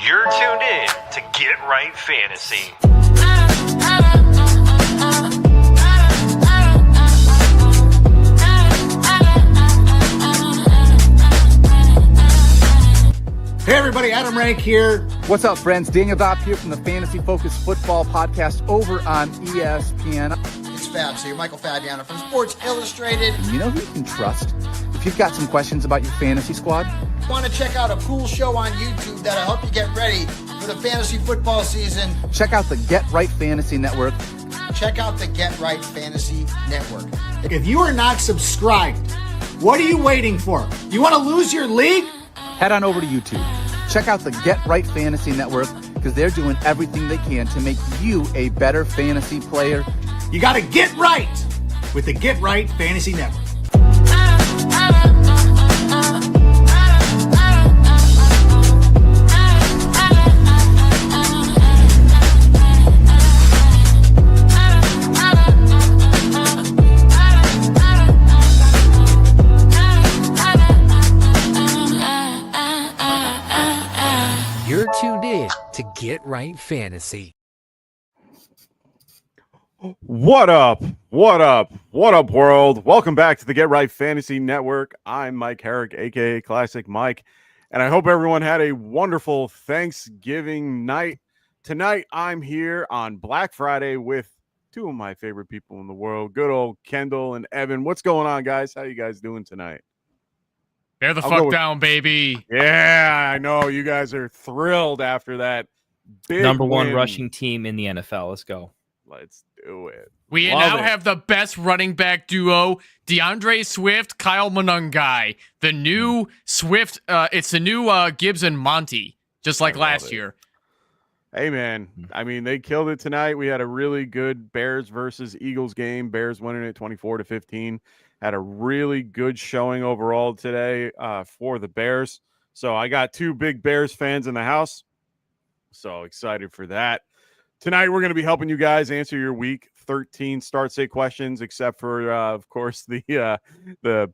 You're tuned in to Get Right Fantasy. Hey everybody, Adam Rank here. What's up, friends? Daniel Dopp here from the Fantasy Focused Football Podcast over on ESPN. It's Fabs here, Michael Fabiano from Sports Illustrated. You know who you can trust if you've got some questions about your fantasy squad? Want to check out a cool show on YouTube that'll help you get ready for the fantasy football season? Check out the Get Right Fantasy Network. Check out the Get Right Fantasy Network. If you are not subscribed, what are you waiting for? You want to lose your league? Head on over to YouTube. Check out the Get Right Fantasy Network because they're doing everything they can to make you a better fantasy player. You got to get right with the Get Right Fantasy Network. You're tuned in to Get Right Fantasy. What up? What up? What up, world? Welcome back to the Get Right Fantasy Network. I'm Mike Herrick, aka Classic Mike, and I hope everyone had a wonderful Thanksgiving night. Tonight, I'm here on Black Friday with two of my favorite people in the world, good old Kendall and Evan. What's going on, guys? How you guys doing tonight? Bear the fuck down, baby. Yeah, I know. You guys are thrilled after that big number one win. rushing team in the NFL. Let's go. Let's do it. We now have the best running back duo, DeAndre Swift, Kyle Monungai. The new Swift, it's the new Gibbs and Monty, just like last year. Hey, man. I mean, they killed it tonight. We had a really good Bears versus Eagles game. Bears winning it 24-15. Had a really good showing overall today for the Bears. So I got two big Bears fans in the house. So excited for that. Tonight, we're going to be helping you guys answer your Week 13 start-sit questions, except for, of course, the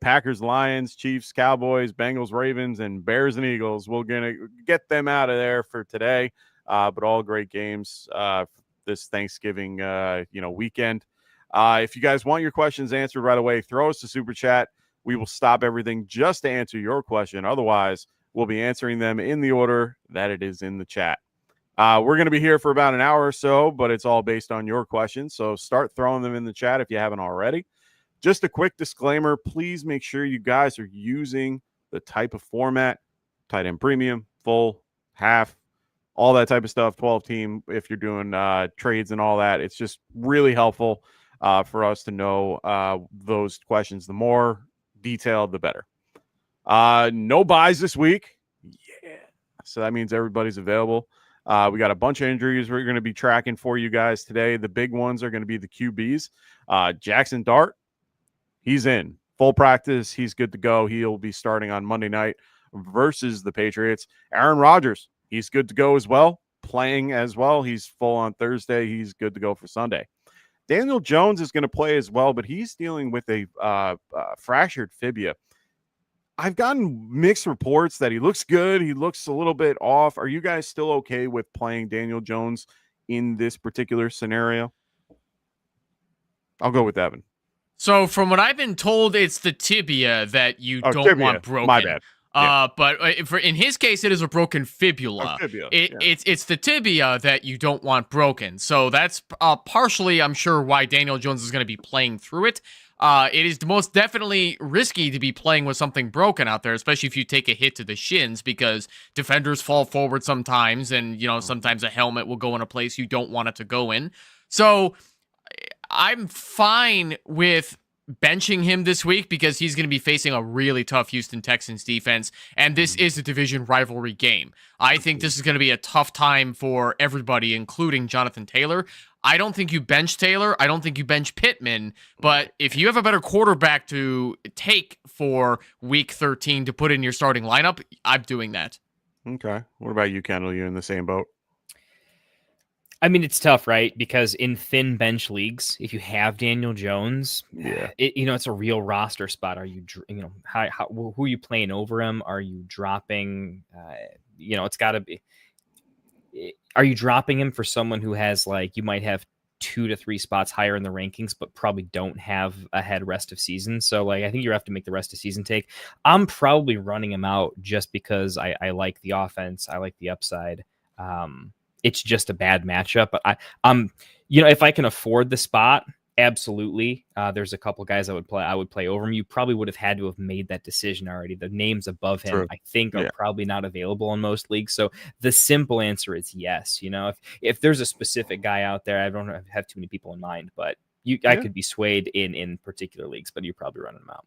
Packers, Lions, Chiefs, Cowboys, Bengals, Ravens, and Bears and Eagles. We're going to get them out of there for today. But all great games this Thanksgiving weekend. If you guys want your questions answered right away, throw us a super chat. We will stop everything just to answer your question. Otherwise, we'll be answering them in the order that it is in the chat. We're going to be here for about an hour or so, but it's all based on your questions. So start throwing them in the chat if you haven't already. Just a quick disclaimer, please make sure you guys are using the type of format, tight end premium, full, half, all that type of stuff, 12 team, if you're doing trades and all that. It's just really helpful for us to know those questions. The more detailed, the better. No buys this week. Yeah. So that means everybody's available. We got a bunch of injuries we're going to be tracking for you guys today. The big ones are going to be the QBs. Jackson Dart, he's in full practice. He's good to go. He'll be starting on Monday night versus the Patriots. Aaron Rodgers, he's good to go as well, playing as well. He's full on Thursday. He's good to go for Sunday. Daniel Jones is going to play as well, but he's dealing with a fractured fibula. I've gotten mixed reports that he looks good. He looks a little bit off. Are you guys still okay with playing Daniel Jones in this particular scenario? I'll go with Evan. So from what I've been told, it's the tibia that you don't want broken. My bad. But in his case, it is a broken fibula. It's the tibia that you don't want broken. So that's partially, I'm sure, why Daniel Jones is going to be playing through it. It is most definitely risky to be playing with something broken out there, especially if you take a hit to the shins, because defenders fall forward sometimes, and sometimes a helmet will go in a place you don't want it to go in. So I'm fine with benching him this week because he's going to be facing a really tough Houston Texans defense, and this is a division rivalry game. I think this is going to be a tough time for everybody, including Jonathan Taylor. I don't think you bench Taylor. I don't think you bench Pittman. But if you have a better quarterback to take for Week 13 to put in your starting lineup, I'm doing that. Okay. What about you, Kendall? You in the same boat? I mean, it's tough, right? Because in thin bench leagues, if you have Daniel Jones, it's a real roster spot. Are you, who are you playing over him? Are you dropping? It's got to be. are you dropping him for someone who has like, you might have 2 to 3 spots higher in the rankings, but probably don't have a head rest of season? So like, I think you have to make the rest of season take. I'm probably running him out just because I like the offense. I like the upside. It's just a bad matchup, but I'm, if I can afford the spot, absolutely. There's a couple guys I would play over him. You probably would have had to have made that decision already. The names above him, I think, are probably not available in most leagues. So the simple answer is yes. If there's a specific guy out there, I don't have too many people in mind, but I could be swayed in particular leagues, but you're probably running them out.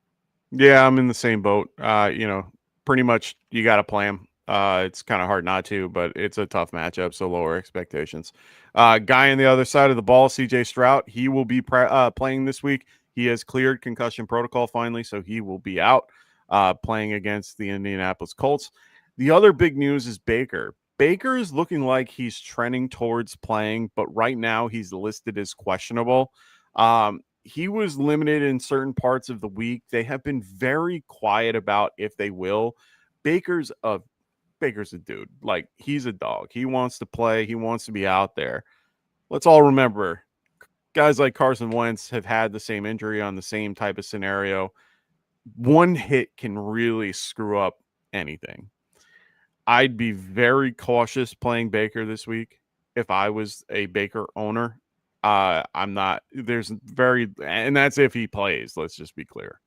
Yeah, I'm in the same boat. Pretty much you got to play him. It's kind of hard not to, but it's a tough matchup, so lower expectations. Guy on the other side of the ball, CJ Stroud, he will be playing this week. He has cleared concussion protocol finally, so he will be out playing against the Indianapolis Colts. The other big news is Baker. Baker is looking like he's trending towards playing, but right now he's listed as questionable. He was limited in certain parts of the week. They have been very quiet about if they will. Baker's a dude. Like, he's a dog. He wants to play. He wants to be out there. Let's all remember, guys like Carson Wentz have had the same injury on the same type of scenario. One hit can really screw up anything. I'd be very cautious playing Baker this week if I was a Baker owner. I'm not. And that's if he plays. Let's just be clear.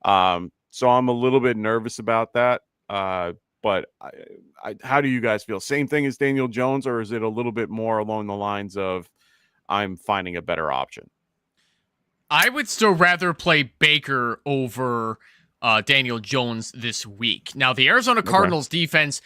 So I'm a little bit nervous about that. But how do you guys feel? Same thing as Daniel Jones, or is it a little bit more along the lines of I'm finding a better option? I would still rather play Baker over Daniel Jones this week. Now, the Arizona Cardinals defense,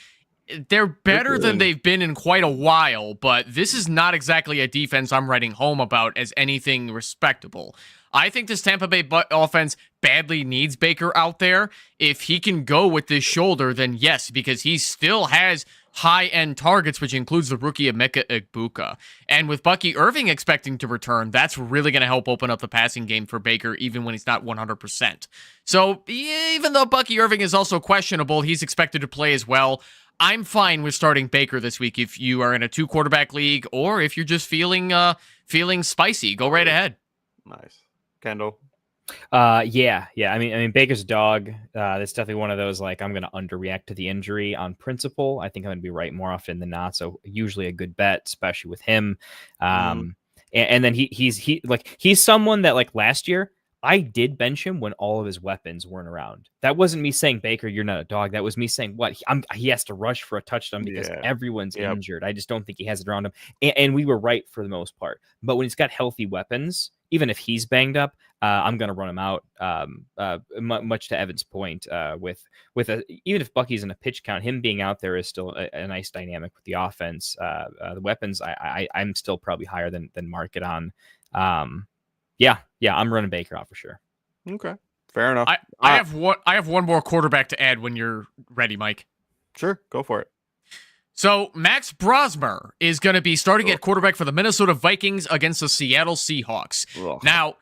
they're better than they've been in quite a while, but this is not exactly a defense I'm writing home about as anything respectable. I think this Tampa Bay offense badly needs Baker out there. If he can go with this shoulder, then yes, because he still has high-end targets, which includes the rookie Emeka Egbuka. And with Bucky Irving expecting to return, that's really going to help open up the passing game for Baker, even when he's not 100%. So even though Bucky Irving is also questionable, he's expected to play as well. I'm fine with starting Baker this week if you are in a 2-quarterback league, or if you're just feeling spicy. Go right ahead. Nice. Kendall? Yeah. I mean, Baker's a dog. That's definitely one of those, like, I'm going to underreact to the injury on principle. I think I'm going to be right more often than not. So usually a good bet, especially with him. And then he's someone that, like, last year I did bench him when all of his weapons weren't around. That wasn't me saying, Baker, you're not a dog. That was me saying, he has to rush for a touchdown because everyone's injured. I just don't think he has it around him. And we were right for the most part. But when he's got healthy weapons, even if he's banged up, I'm going to run him out. Much to Evan's point, even if Bucky's in a pitch count, him being out there is still a nice dynamic with the offense. The weapons, I'm still probably higher than market on. Yeah, I'm running Baker out for sure. Okay, fair enough. I have one more quarterback to add when you're ready, Mike. Sure, go for it. So Max Brosmer is going to be starting at quarterback for the Minnesota Vikings against the Seattle Seahawks. Ugh. Now,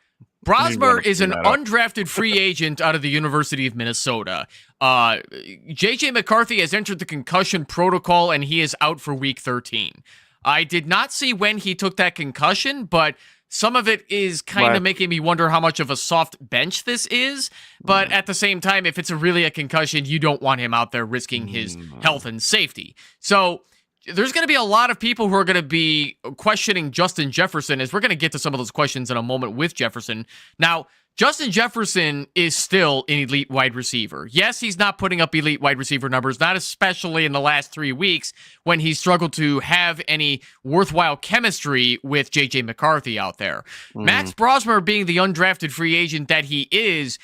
Brosmer is an undrafted free agent out of the University of Minnesota. J.J. McCarthy has entered the concussion protocol, and he is out for Week 13. I did not see when he took that concussion, but some of it is kind of making me wonder how much of a soft bench this is. But at the same time, if it's really a concussion, you don't want him out there risking his health and safety. So there's going to be a lot of people who are going to be questioning Justin Jefferson, as we're going to get to some of those questions in a moment with Jefferson. Now, Justin Jefferson is still an elite wide receiver. Yes, he's not putting up elite wide receiver numbers, not especially in the last 3 weeks when he struggled to have any worthwhile chemistry with J.J. McCarthy out there. Max Brosmer, being the undrafted free agent that he is,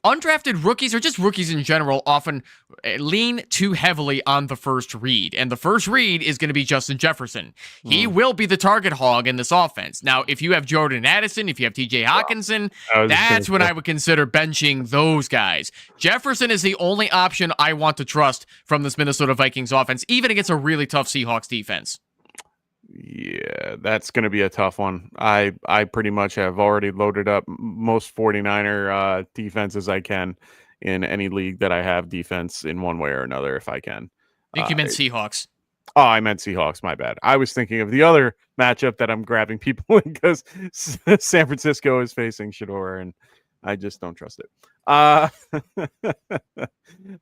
undrafted rookies, or just rookies in general, often lean too heavily on the first read. And the first read is going to be Justin Jefferson. He will be the target hog in this offense. Now, if you have Jordan Addison, if you have TJ Hawkinson, that's when I would consider benching those guys. Jefferson is the only option I want to trust from this Minnesota Vikings offense, even against a really tough Seahawks defense. Yeah, that's going to be a tough one. I pretty much have already loaded up most 49er defenses I can in any league that I have defense in one way or another, if I can. I think you meant Seahawks. Oh, I meant Seahawks. My bad. I was thinking of the other matchup that I'm grabbing people in because San Francisco is facing Shedeur, and I just don't trust it.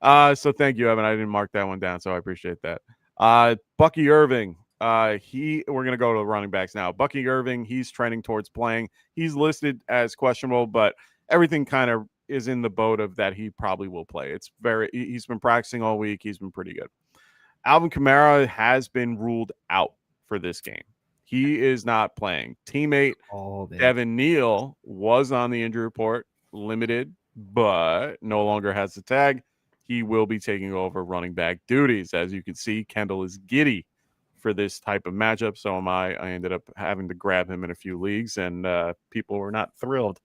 So thank you, Evan. I didn't mark that one down, so I appreciate that. Bucky Irving. We're gonna go to the running backs now. Bucky Irving, he's trending towards playing. He's listed as questionable, but everything kind of is in the boat of that he probably will play. He's been practicing all week. He's been pretty good. Alvin Kamara has been ruled out for this game. He is not playing. Teammate Devin Neal was on the injury report, limited, but no longer has the tag. He will be taking over running back duties. As you can see, Kendall is giddy for this type of matchup. So am I. I ended up having to grab him in a few leagues, and people were not thrilled.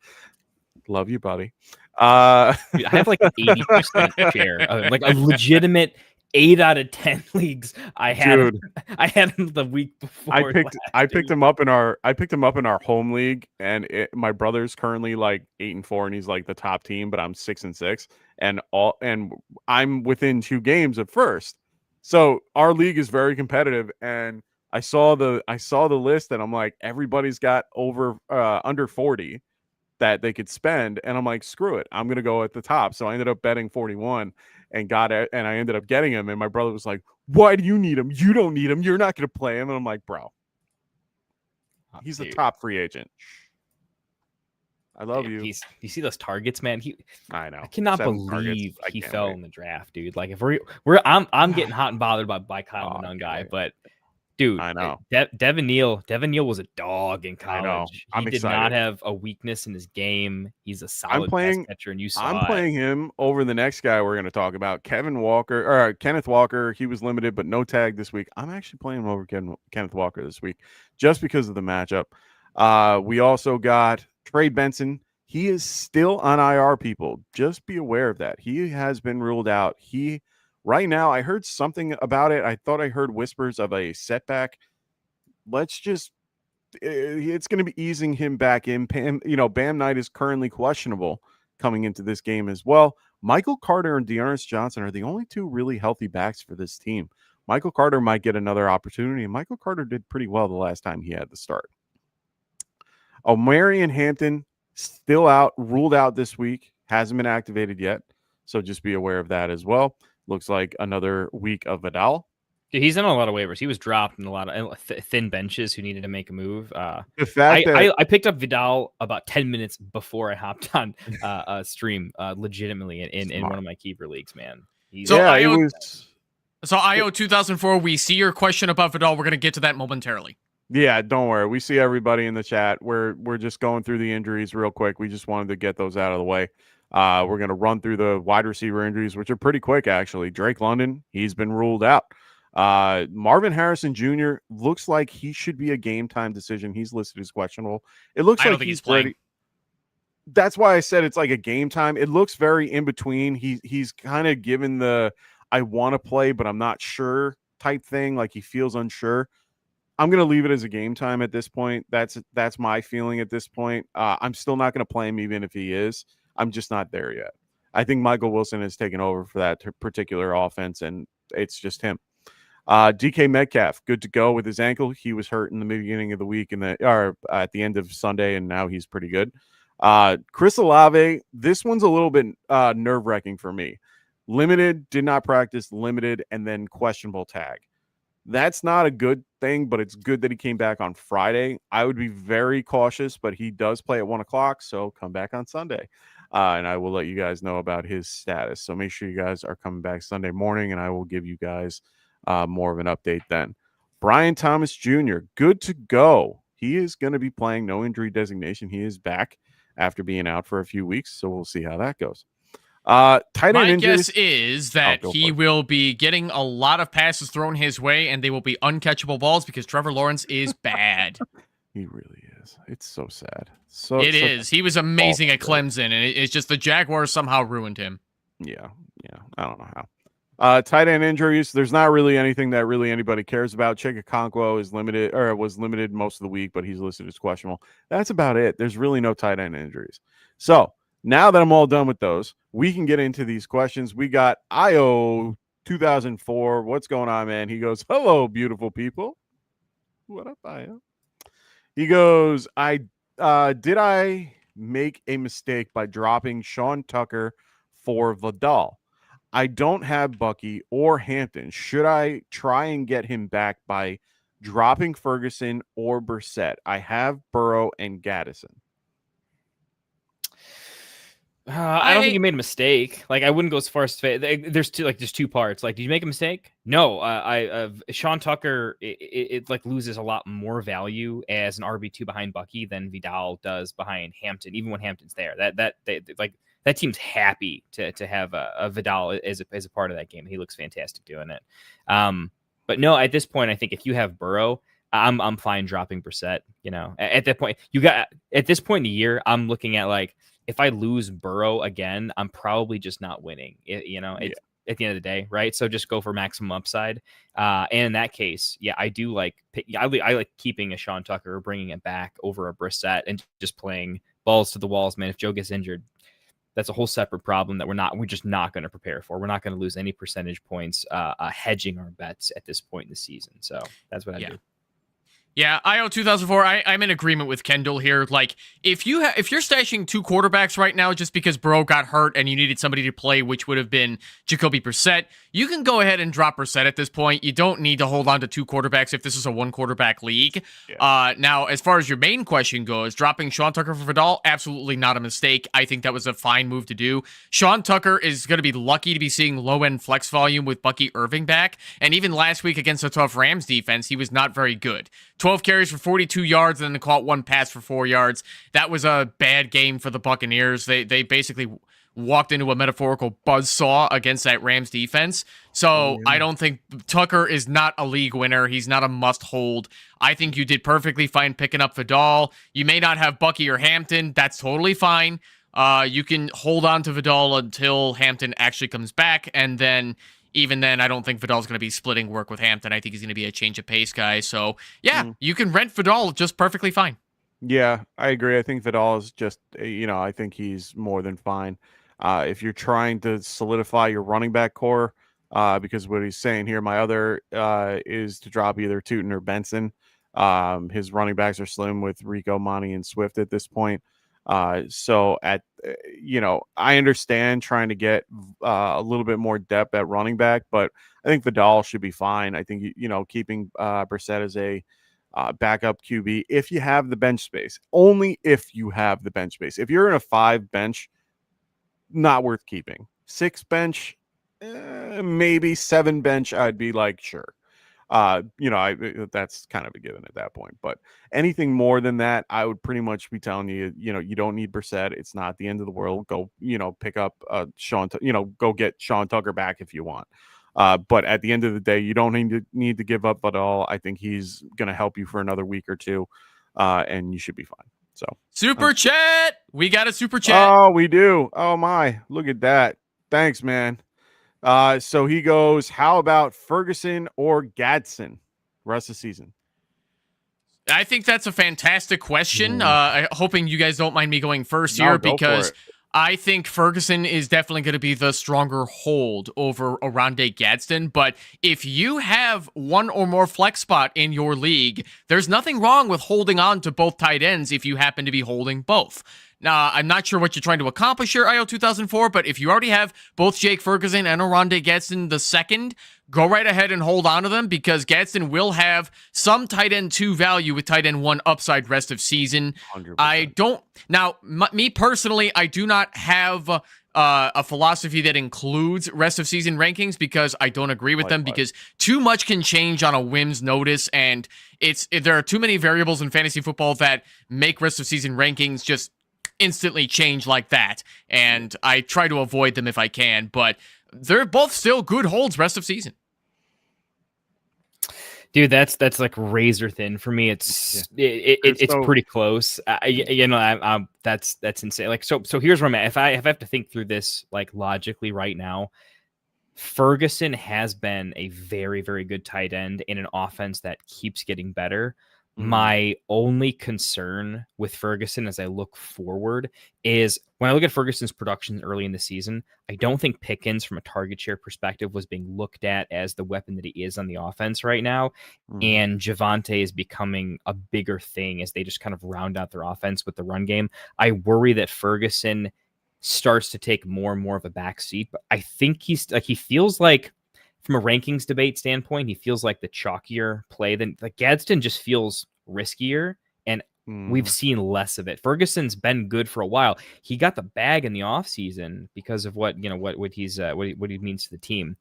Love you, buddy. I have like an 80% share, like a legitimate 8 out of 10 leagues. I had him the week before. I picked him up in our home league, and my brother's currently like 8-4, and he's like the top team, but I'm 6-6, and I'm within 2 games of first. So our league is very competitive, and I saw the list, and I'm like, everybody's got under 40 that they could spend, and I'm like, screw it, I'm gonna go at the top. So I ended up betting 41 and got it, and I ended up getting him. And my brother was like, "Why do you need him? You don't need him. You're not gonna play him." And I'm like, "Bro, he's a top free agent. I love you." You see those targets, man. I know. I cannot believe he fell in the draft, dude. Like if I'm getting hot and bothered by Kyle the Nun guy, but. Dude, I know. Devin Neal was a dog in college. I know. He did not have a weakness in his game. He's a solid pass catcher, and I'm playing him over the next guy we're going to talk about, Kenneth Walker. He was limited, but no tag this week. I'm actually playing him over Kenneth Walker this week just because of the matchup. We also got Trey Benson. He is still on IR, people. Just be aware of that. He has been ruled out. Right now, I heard something about it. I thought I heard whispers of a setback. It's going to be easing him back in. Bam Knight is currently questionable coming into this game as well. Michael Carter and Dearness Johnson are the only 2 really healthy backs for this team. Michael Carter might get another opportunity, and Michael Carter did pretty well the last time he had the start. Marion Hampton still out, ruled out this week. Hasn't been activated yet, so just be aware of that as well. Looks like another week of Vidal. Dude, he's on a lot of waivers. He was dropped in a lot of thin benches who needed to make a move. The fact I picked up Vidal about 10 minutes before I hopped on stream, legitimately in one of my keeper leagues, man. So IO 2004, we see your question about Vidal. We're going to get to that momentarily. Yeah, don't worry. We see everybody in the chat. We're just going through the injuries real quick. We just wanted to get those out of the way. We're going to run through the wide receiver injuries, which are pretty quick, actually. Drake London, he's been ruled out. Marvin Harrison Jr. looks like he should be a game time decision. He's listed as questionable. It looks like he's playing. Ready. That's why I said it's like a game time. It looks very in between. He's kind of given the I want to play, but I'm not sure type thing. Like he feels unsure. I'm going to leave it as a game time at this point. That's my feeling at this point. I'm still not going to play him even if he is. I'm just not there yet. I think Michael Wilson has taken over for that particular offense, and it's just him. DK Metcalf, good to go with his ankle. He was hurt in the beginning of the week or at the end of Sunday, and now he's pretty good. Chris Olave, this one's a little bit nerve-wracking for me. Limited, did not practice, limited, and then questionable tag. That's not a good thing, but it's good that he came back on Friday. I would be very cautious, but he does play at 1:00, so come back on Sunday. And I will let you guys know about his status. So make sure you guys are coming back Sunday morning, and I will give you guys more of an update then. Brian Thomas Jr., good to go. He is going to be playing, no injury designation. He is back after being out for a few weeks, so we'll see how that goes. Tight end My injuries. guess is that he will be getting a lot of passes thrown his way, and they will be uncatchable balls because Trevor Lawrence is bad. He really is. It's so sad. It is. He was amazing at Clemson, and it's just the Jaguars somehow ruined him. Yeah. I don't know how. Tight end injuries. There's not really anything that really anybody cares about. Chika Okonkwo is limited, or was limited most of the week, but he's listed as questionable. That's about it. There's really no tight end injuries. So now that I'm all done with those, we can get into these questions. We got IO 2004. What's going on, man? He goes, hello, beautiful people. What up, Io? He goes, did I make a mistake by dropping Sean Tucker for Vidal? I don't have Bucky or Hampton. Should I try and get him back by dropping Ferguson or Brissett? I have Burrow and Gaddison. I don't think you made a mistake. Like, I wouldn't go as far as to say there's two parts. Like, did you make a mistake? No. Sean Tucker, it like loses a lot more value as an RB2 behind Bucky than Vidal does behind Hampton, even when Hampton's there. That team's happy to have a Vidal as a part of that game. He looks fantastic doing it. But no, at this point, I think if you have Burrow, I'm fine dropping Brissett. You know, at that point, at this point in the year, I'm looking at like, if I lose Burrow again, I'm probably just not winning. At the end of the day, right? So just go for maximum upside. And in that case, yeah, I do like I like keeping a Sean Tucker or bringing it back over a Brissett and just playing balls to the walls, man. If Joe gets injured, that's a whole separate problem that we're just not going to prepare for. We're not going to lose any percentage points hedging our bets at this point in the season. So that's what I do. Yeah, IO 2004, I'm in agreement with Kendall here. Like, if you're stashing two quarterbacks right now just because Burrow got hurt and you needed somebody to play, which would have been Jacoby Brissett, you can go ahead and drop Brissett at this point. You don't need to hold on to two quarterbacks if this is a one-quarterback league. Yeah. Now, as far as your main question goes, dropping Sean Tucker for Vidal, absolutely not a mistake. I think that was a fine move to do. Sean Tucker is going to be lucky to be seeing low-end flex volume with Bucky Irving back, and even last week against a tough Rams defense, he was not very good. 12 carries for 42 yards and then caught one pass for 4 yards. That was a bad game for the Buccaneers. They basically walked into a metaphorical buzzsaw against that Rams defense. So I don't think Tucker is not a league winner. He's not a must hold. I think you did perfectly fine picking up Vidal. You may not have Bucky or Hampton. That's totally fine. You can hold on to Vidal until Hampton actually comes back, and then even then, I don't think Vidal's going to be splitting work with Hampton. I think he's going to be a change of pace guy. So, yeah, you can rent Vidal just perfectly fine. Yeah, I agree. I think Vidal is just, I think he's more than fine. If you're trying to solidify your running back core, because what he's saying here, my other is to drop either Tootin or Benson. His running backs are slim with Rico, Monty, and Swift at this point. So I understand trying to get a little bit more depth at running back, but I think Vidal should be fine. I think, keeping Brissett as a backup QB, if you have the bench space, only if you have the bench space. If you're in a 5 bench, not worth keeping. 6 bench, maybe 7 bench, I'd be like, sure. That's kind of a given at that point. But anything more than that, I would pretty much be telling you, you don't need Brissett. It's not the end of the world. Go, pick up go get Sean Tucker back if you want. But at the end of the day, you don't need to give up at all. I think he's going to help you for another week or two, and you should be fine. So super chat. We got a super chat. Oh, we do. Oh my, look at that. Thanks, man. So he goes, how about Ferguson or Gadsden rest of the season? I think that's a fantastic question. Hoping you guys don't mind me going first here, because I think Ferguson is definitely going to be the stronger hold over Oronde Gadsden. But if you have one or more flex spot in your league, there's nothing wrong with holding on to both tight ends if you happen to be holding both. Now, I'm not sure what you're trying to accomplish here, IO 2004, but if you already have both Jake Ferguson and Oronde Gadsden the second, go right ahead and hold on to them, because Gadsden will have some tight end 2 value with tight end 1 upside rest of season. 100%. Me personally, I do not have a philosophy that includes rest of season rankings, because I don't agree with them, because too much can change on a whim's notice, and there are too many variables in fantasy football that make rest of season rankings just instantly change like that, and I try to avoid them if I can, but they're both still good holds rest of season. Dude, that's like razor thin for me. It's pretty close. That's insane. Like, so here's where I'm at. If I have to think through this like logically right now, Ferguson has been a very, very good tight end in an offense that keeps getting better. My only concern with Ferguson as I look forward is when I look at Ferguson's production early in the season, I don't think Pickens from a target share perspective was being looked at as the weapon that he is on the offense right now. And Javonte is becoming a bigger thing as they just kind of round out their offense with the run game. I worry that Ferguson starts to take more and more of a backseat, but I think he feels like, from a rankings debate standpoint, he feels like the chalkier play than like Gadsden just feels riskier, and we've seen less of it. Ferguson's been good for a while. He got the bag in the offseason because of what he means to the team.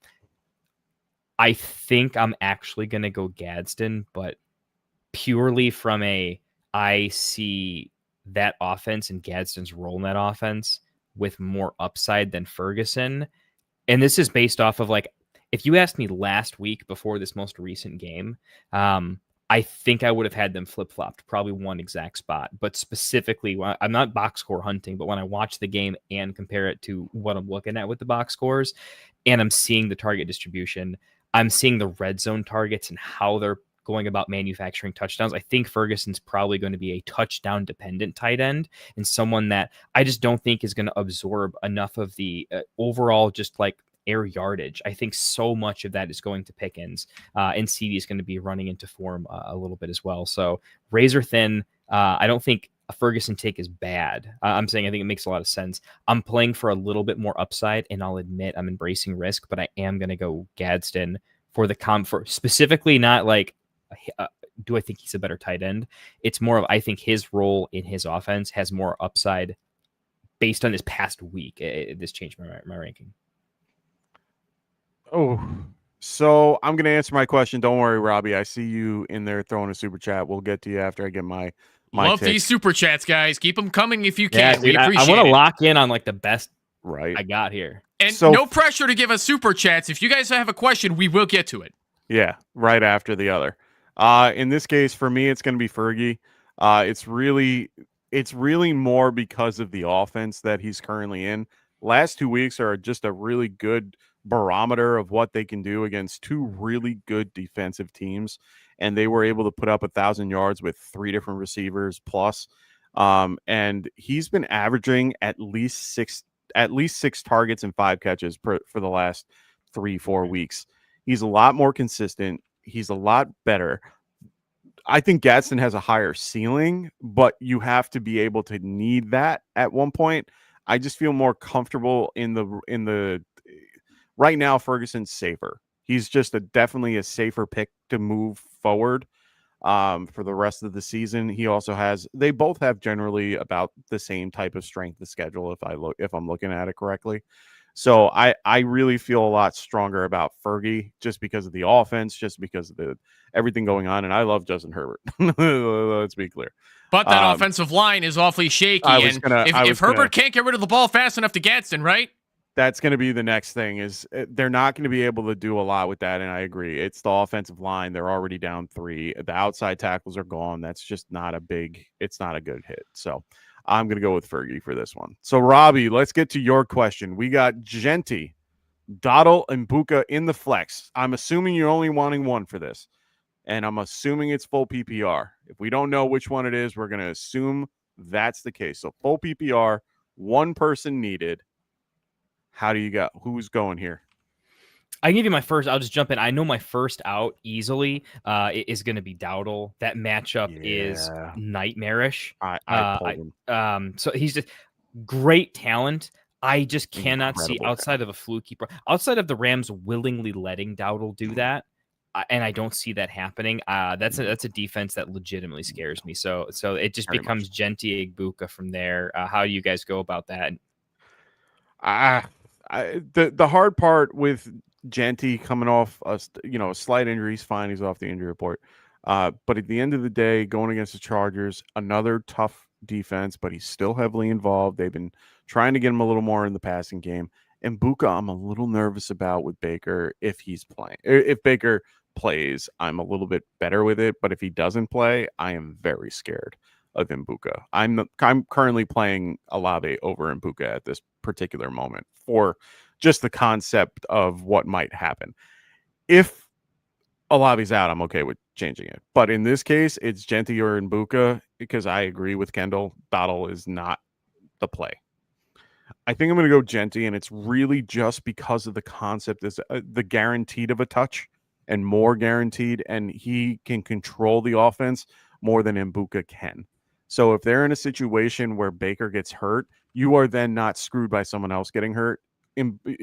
I think I'm actually going to go Gadsden, but purely from I see that offense and Gadsden's role in that offense with more upside than Ferguson. And this is based off of if you asked me last week before this most recent game, I think I would have had them flip-flopped, probably one exact spot. But specifically, I'm not box score hunting, but when I watch the game and compare it to what I'm looking at with the box scores, and I'm seeing the target distribution, I'm seeing the red zone targets and how they're going about manufacturing touchdowns. I think Ferguson's probably going to be a touchdown-dependent tight end and someone that I just don't think is going to absorb enough of the overall just air yardage. I think so much of that is going to Pickens, and CD is going to be running into form a little bit as well. So razor thin. I don't think a Ferguson take is bad. I'm saying I think it makes a lot of sense. I'm playing for a little bit more upside, and I'll admit I'm embracing risk, but I am going to go Gadsden for the for specifically not do I think he's a better tight end? It's more of I think his role in his offense has more upside based on this past week. This changed my ranking. Oh, so I'm going to answer my question. Don't worry, Robbie. I see you in there throwing a super chat. We'll get to you after I get my Love take. These super chats, guys. Keep them coming if you can. Yeah, dude, we appreciate I want it. to lock in on the best right I got here. And no pressure to give us super chats. If you guys have a question, we will get to it. Yeah, right after the other. In this case, for me, it's going to be Fergie. It's really more because of the offense that he's currently in. Last 2 weeks are just a really good barometer of what they can do against two really good defensive teams, and they were able to put up 1,000 yards with 3 different receivers plus. And he's been averaging at least six targets and 5 catches for the last 3-4 weeks. He's a lot more consistent. He's a lot better. I think Gadsden has a higher ceiling, but you have to be able to need that at one point. I just feel more comfortable in the right now. Ferguson's safer. He's just definitely a safer pick to move forward for the rest of the season. He also they both have generally about the same type of strength of schedule if I'm looking at it correctly. So I really feel a lot stronger about Fergie just because of the offense, just because of everything going on. And I love Justin Herbert. Let's be clear. But that offensive line is awfully shaky. If Herbert can't get rid of the ball fast enough to Gadsden, right? That's going to be the next thing. Is they're not going to be able to do a lot with that. And I agree. It's the offensive line. They're already down 3. The outside tackles are gone. That's just it's not a good hit. So I'm going to go with Fergie for this one. So, Robbie, let's get to your question. We got Genty, Dottle, and Buka in the flex. I'm assuming you're only wanting one for this, and I'm assuming it's full PPR. If we don't know which one it is, we're going to assume that's the case. So, full PPR, one person needed. How do you got? Who's going here? I can give you my first. I'll just jump in. I know my first out easily is going to be Dowdle. That matchup is nightmarish. I pulled him. So he's just great talent. I just cannot see outside of a fluky, outside of the Rams willingly letting Dowdle do that, and I don't see that happening. That's a defense that legitimately scares me. So it just becomes Genty Igbuka from there. How do you guys go about that? The hard part with Genty coming off a slight injury, he's fine. He's off the injury report. But at the end of the day, going against the Chargers, another tough defense, but he's still heavily involved. They've been trying to get him a little more in the passing game. And Buka, I'm a little nervous about with Baker if he's playing. If Baker plays, I'm a little bit better with it. But if he doesn't play, I am very scared of Mbuka. I'm currently playing Olave over Mbuka at this particular moment for just the concept of what might happen. If Olave's out, I'm okay with changing it. But in this case, it's Genty or Mbuka because I agree with Kendall. Battle is not the play. I think I'm going to go Genty, and it's really just because of the concept is the guaranteed of a touch and more guaranteed, and he can control the offense more than Mbuka can. So if they're in a situation where Baker gets hurt, you are then not screwed by someone else getting hurt.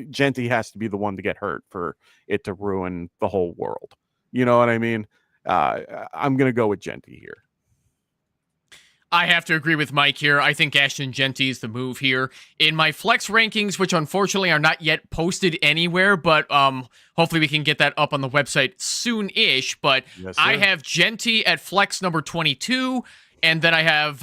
Genty has to be the one to get hurt for it to ruin the whole world. You know what I mean? I'm going to go with Genty here. I have to agree with Mike here. I think Ashton Genty is the move here. In my flex rankings, which unfortunately are not yet posted anywhere, but hopefully we can get that up on the website soon-ish. But yes, I have Genty at flex number 22, and then I have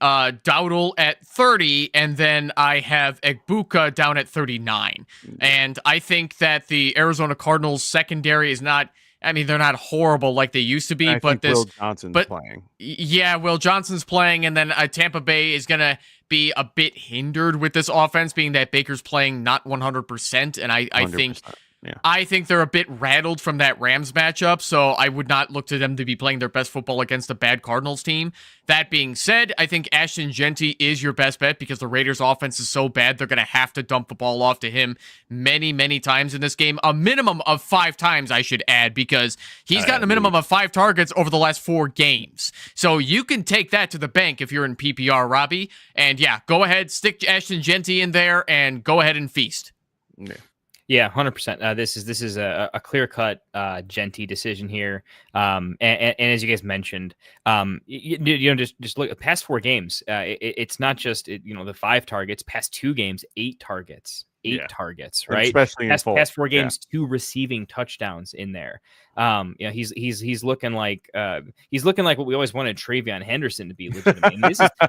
Dowdle at 30, and then I have Egbuka down at 39. And I think that the Arizona Cardinals secondary is not... I mean, they're not horrible like they used to be, but Will Johnson's playing. Yeah, Will Johnson's playing, and then Tampa Bay is going to be a bit hindered with this offense, being that Baker's playing not 100%, and I think they're a bit rattled from that Rams matchup, so I would not look to them to be playing their best football against a bad Cardinals team. That being said, I think Ashton Genty is your best bet because the Raiders' offense is so bad, they're going to have to dump the ball off to him many, many times in this game. A minimum of 5 times, I should add, because he's gotten a minimum of 5 targets over the last 4 games. So you can take that to the bank if you're in PPR, Robbie. And yeah, go ahead, stick Ashton Genty in there, and go ahead and feast. Yeah. Yeah, 100%. This is a clear-cut Genty decision here. And as you guys mentioned, just look at past 4 games. It's not just the 5 targets. Past 2 games, 8 targets. 8 targets, right? Especially past 4 games, 2 receiving touchdowns in there. He's looking like what we always wanted Travion Henderson to be. Legitimately.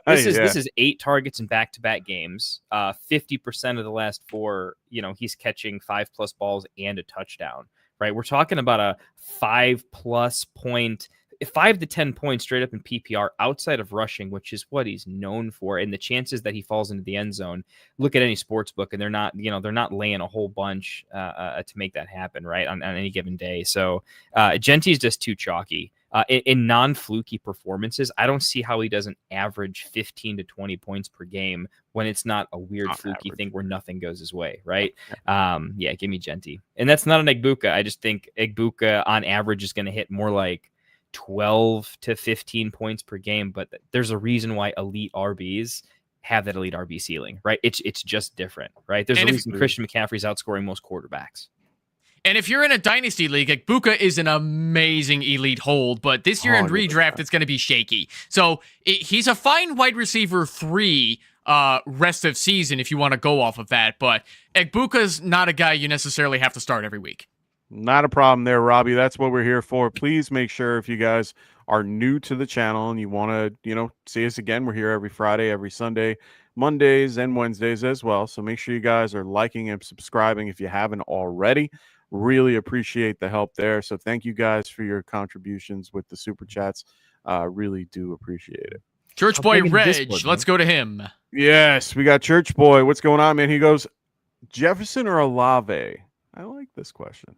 This is 8 targets in back-to-back games. 50% of the last 4, he's catching 5+ balls and a touchdown. Right, we're talking about a 5+ point. 5 to 10 points straight up in PPR outside of rushing, which is what he's known for. And the chances that he falls into the end zone, look at any sports book, and they're not laying a whole bunch to make that happen, right, on any given day. So Genty is just too chalky. In non-fluky performances, I don't see how he doesn't average 15 to 20 points per game when it's not a weird fluky thing where nothing goes his way, right? Give me Genty. And that's not an Egbuka. I just think Egbuka on average is going to hit more like 12 to 15 points per game, but there's a reason why elite RBs have that elite RB ceiling, right? It's just different, right? There's a reason Christian McCaffrey's outscoring most quarterbacks. And if you're in a dynasty league, Egbuka is an amazing elite hold, but this year in redraft, it's going to be shaky. So he's a fine wide receiver 3 rest of season if you want to go off of that, but Egbuka's not a guy you necessarily have to start every week. Not a problem there, Robbie. That's what we're here for. Please make sure if you guys are new to the channel and you want to, see us again, we're here every Friday, every Sunday, Mondays, and Wednesdays as well. So make sure you guys are liking and subscribing if you haven't already. Really appreciate the help there. So thank you guys for your contributions with the super chats. Really do appreciate it. Church Boy Reg, let's go to him. Yes, we got Church Boy. What's going on, man? He goes, Jefferson or Olave? I like this question.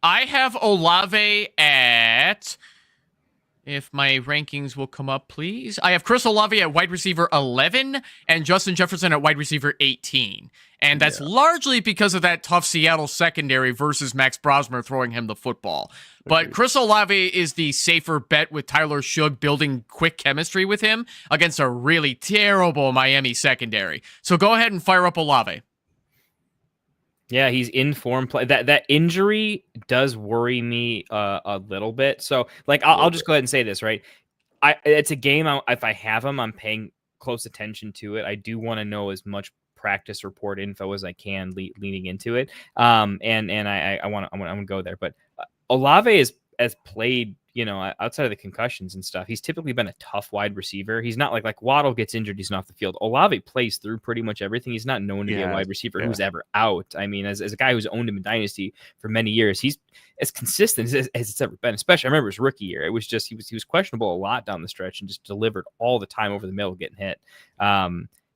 I have Olave at, if my rankings will come up, please. I have Chris Olave at wide receiver 11 and Justin Jefferson at wide receiver 18. And that's largely because of that tough Seattle secondary versus Max Brosmer throwing him the football. But Chris Olave is the safer bet with Tyler Shugg building quick chemistry with him against a really terrible Miami secondary. So go ahead and fire up Olave. Yeah, he's in form play. That injury does worry me a little bit. So, I'll just go ahead and say this, right? It's a game. If I have him, I'm paying close attention to it. I do want to know as much practice report info as I can leading into it. And I want to go there. But Olave has played, outside of the concussions and stuff. He's typically been a tough wide receiver. He's not like Waddle gets injured, he's not off the field. Olave plays through pretty much everything. He's not known to be a wide receiver who's ever out. I mean, as a guy who's owned him in Dynasty for many years, he's as consistent as it's ever been. Especially, I remember his rookie year. It was just he was questionable a lot down the stretch and just delivered all the time over the middle, getting hit.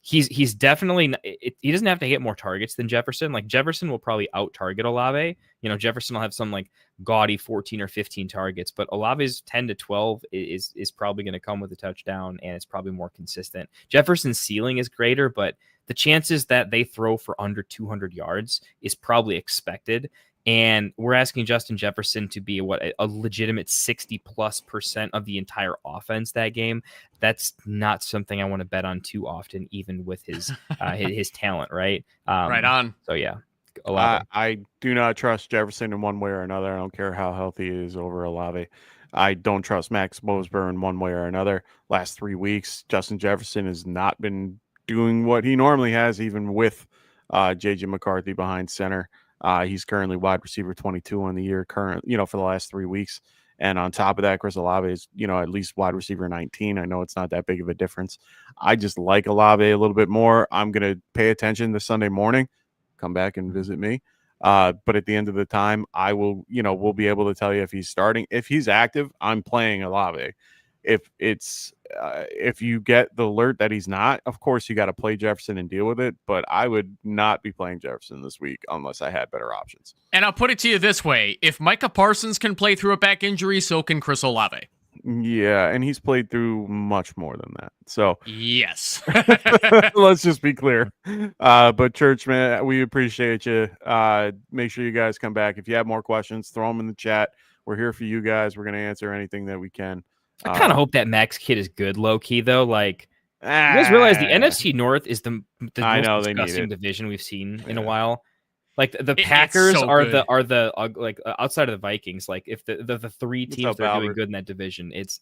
he's definitely he doesn't have to hit more targets than Jefferson. Like Jefferson will probably out target Olave. Jefferson will have some like gaudy 14 or 15 targets, but Olave's 10 to 12 is probably going to come with a touchdown, and it's probably more consistent. Jefferson's ceiling is greater, but the chances that they throw for under 200 yards is probably expected. And we're asking Justin Jefferson to be a legitimate 60+% of the entire offense that game. That's not something I want to bet on too often, even with his his talent, right? Right on. So yeah, I do not trust Jefferson in one way or another. I don't care how healthy he is over Olave. I don't trust Max Mosber in one way or another. Last 3 weeks, Justin Jefferson has not been doing what he normally has, even with JJ McCarthy behind center. He's currently wide receiver 22 on the year for the last 3 weeks. And on top of that, Chris Olave is, at least wide receiver 19. I know it's not that big of a difference. I just like Olave a little bit more. I'm going to pay attention this Sunday morning. Come back and visit me. But at the end of the time, I will, we'll be able to tell you if he's starting. If he's active, I'm playing Olave. If you get the alert that he's not, of course you got to play Jefferson and deal with it. But I would not be playing Jefferson this week unless I had better options. And I'll put it to you this way: if Micah Parsons can play through a back injury, so can Chris Olave. Yeah, and he's played through much more than that. So yes, let's just be clear. But Church, man, we appreciate you. Make sure you guys come back. If you have more questions, throw them in the chat. We're here for you guys. We're going to answer anything that we can. I kind of hope that Max kid is good, low key though. Like, you guys realize the NFC North is the most disgusting division we've seen in a while. Like the Packers are the outside of the Vikings. Like if the three teams that are doing good in that division, it's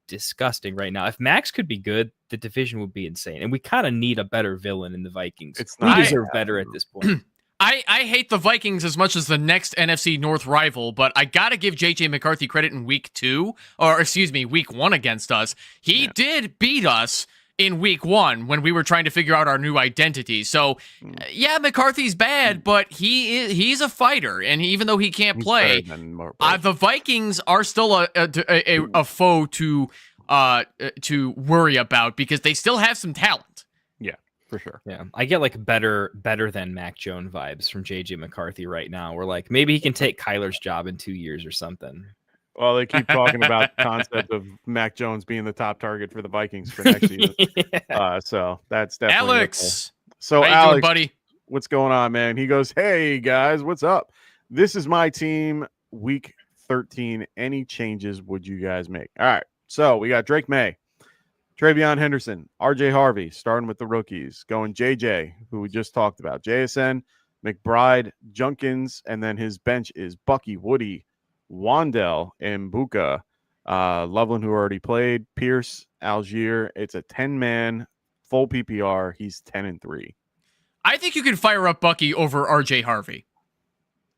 disgusting right now. If Max could be good, the division would be insane. And we kind of need a better villain in the Vikings. We deserve better at this point. I hate the Vikings as much as the next NFC North rival, but I got to give JJ McCarthy credit in week 1 against us. He did beat us in week 1 when we were trying to figure out our new identity. So yeah, McCarthy's bad, but he's a fighter. And even though he can't play, the Vikings are still a foe to worry about because they still have some talent. For sure. Yeah. I get like better than Mac Jones vibes from JJ McCarthy right now. We're like, maybe he can take Kyler's job in 2 years or something. Well, they keep talking about the concept of Mac Jones being the top target for the Vikings for next season. So that's definitely Alex. So how you Alex, doing, buddy? What's going on, man? He goes, hey guys, what's up? This is my team week 13. Any changes would you guys make? All right. So we got Drake May, Travion Henderson, RJ Harvey, starting with the rookies, going JJ, who we just talked about, JSN, McBride, Junkins, and then his bench is Bucky, Woody, Wandell, and Mbuka, Loveland, who already played, Pierce, Algier. It's a 10-man full PPR. He's 10-3. I think you can fire up Bucky over RJ Harvey.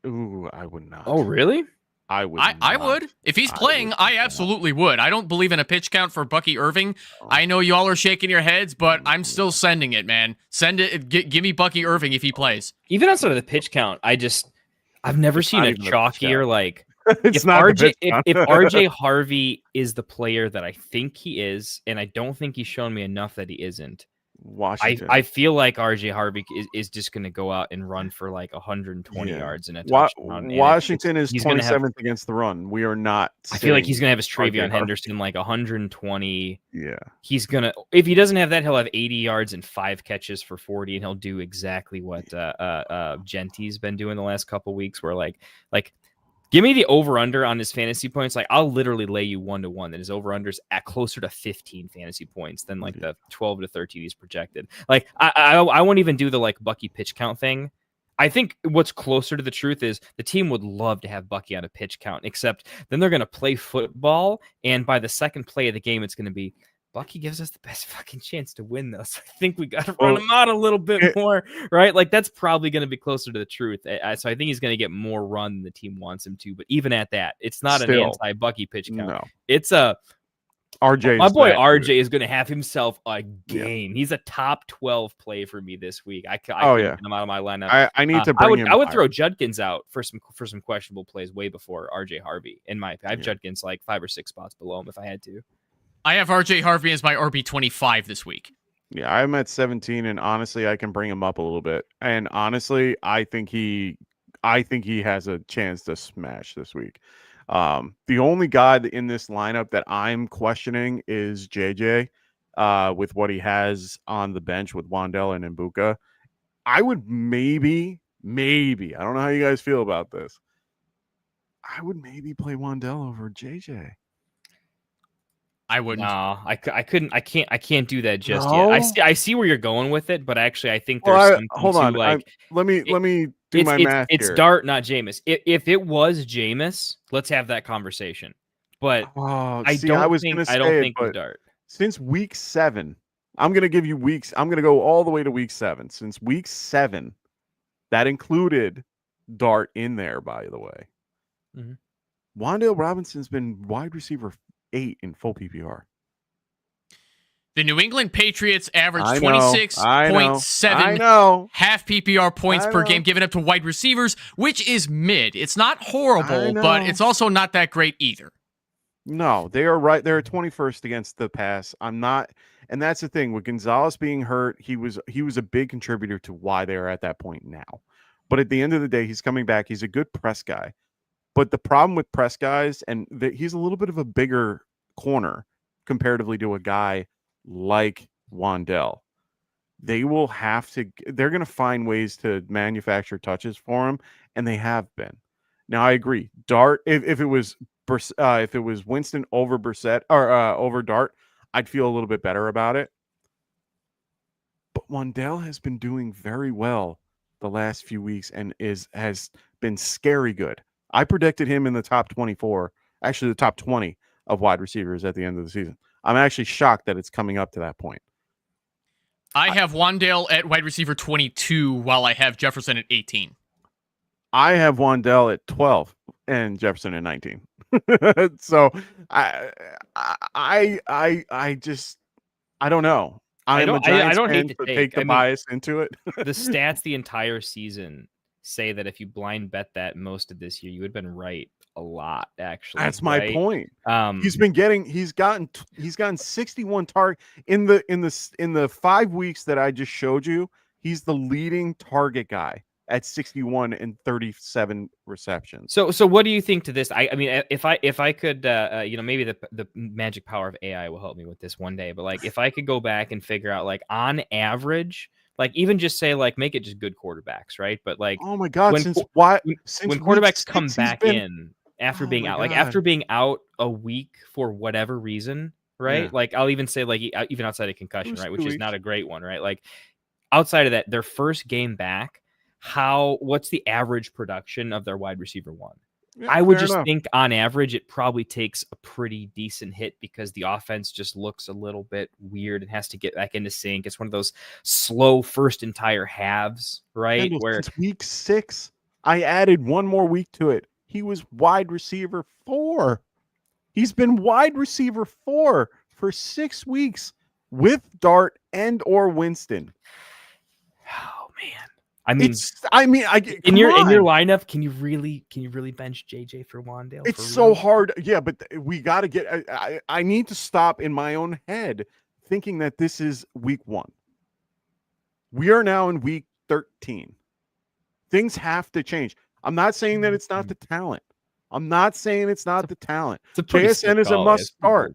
Ooh, I would not. Oh, really? I would. If he's playing, I absolutely would. I don't believe in a pitch count for Bucky Irving. I know y'all are shaking your heads, but I'm still sending it, man. Send it. Give me Bucky Irving if he plays. Even outside of the pitch count, I've never seen a chalkier like if RJ Harvey is the player that I think he is, and I don't think he's shown me enough that he isn't. Washington. I feel like RJ Harvey is just going to go out and run for like 120 yards in a touchdown. Washington is 27th against the run. We are not. I feel like he's going to have his Travion Henderson like 120. Yeah. He's going to, if he doesn't have that, he'll have 80 yards and 5 catches for 40, and he'll do exactly what Genty's been doing the last couple weeks, where like give me the over-under on his fantasy points. Like, I'll literally lay you 1-to-1 that his over-under's at closer to 15 fantasy points than like the 12 to 13 he's projected. Like, I won't even do the like Bucky pitch count thing. I think what's closer to the truth is the team would love to have Bucky on a pitch count, except then they're going to play football, and by the second play of the game, it's going to be Bucky gives us the best fucking chance to win this. I think we got to run him out a little bit more, right? Like, that's probably going to be closer to the truth. So I think he's going to get more run than the team wants him to. But even at that, it's not an anti-Bucky pitch count. No. It's a RJ. My boy RJ is going to have himself a game. Yeah. He's a top 12 play for me this week. I get him out of my lineup. I need to bring him. I would throw Judkins out for some questionable plays way before RJ Harvey. I have Judkins like 5 or 6 spots below him if I had to. I have RJ Harvey as my RB25 this week. Yeah, I'm at 17, and honestly, I can bring him up a little bit. And honestly, I think he has a chance to smash this week. The only guy in this lineup that I'm questioning is JJ, with what he has on the bench with Wandell and Mbuka. I would maybe, I don't know how you guys feel about this. I would maybe play Wandell over JJ. I wouldn't. No, I couldn't. I can't do that just yet. I see where you're going with it, but actually, I think there's something hold on. like. Let me do my math It's here. Dart, not Jameis. If it was Jameis, let's have that conversation. But I don't think it's Dart. Since week 7, I'm going to give you weeks. I'm going to go all the way to week 7. Since week 7, that included Dart in there, by the way. Mm-hmm. Wandale Robinson's been wide receiver 8 in full PPR. The New England Patriots average 26.7 half PPR points per game given up to wide receivers, which is mid. It's not horrible, but it's also not that great either. No, they are right. They're 21st against the pass. I'm not, and that's the thing with Gonzalez being hurt. He was a big contributor to why they are at that point now. But at the end of the day, he's coming back. He's a good press guy. But the problem with press guys, and he's a little bit of a bigger corner comparatively to a guy like Wandell. They're going to find ways to manufacture touches for him, and they have been. Now, I agree. Dart, if it was Winston over Brissett or over Dart, I'd feel a little bit better about it. But Wandell has been doing very well the last few weeks and has been scary good. I predicted him in the top 24, actually the top 20 of wide receivers at the end of the season. I'm actually shocked that it's coming up to that point. I have Wandale at wide receiver 22 while I have Jefferson at 18. I have Wandale at 12 and Jefferson at 19. So I don't know. I don't hate to take the bias into it. The stats the entire season say that if you blind bet that most of this year, you would have been right a lot. Actually, that's my point. He's gotten 61 target in the 5 weeks that I just showed you. He's the leading target guy at 61 and 37 receptions. So what do you think to this? I mean, if I could, maybe the magic power of AI will help me with this one day. But like, if I could go back and figure out, like, on average, like, even just say, like, make it just good quarterbacks, right? But like, oh my god, when quarterbacks come back in after being out, like after being out a week for whatever reason, right? Yeah. Like, I'll even say, like, even outside of concussion, right, which is not a great one, right? Like, outside of that, their first game back, what's the average production of their wide receiver one? Yeah, I would just think on average it probably takes a pretty decent hit because the offense just looks a little bit weird and has to get back into sync. It's one of those slow first entire halves, right? Where since week 6, I added one more week to it. He was wide receiver 4. He's been wide receiver 4 for 6 weeks with Dart and or Winston. Oh man. In your lineup, can you really bench JJ for Wandale? It's so hard. Yeah, but we got to get. I need to stop in my own head thinking that this is week 1. We are now in week 13. Things have to change. I'm not saying that it's not the talent. JSN is a must start.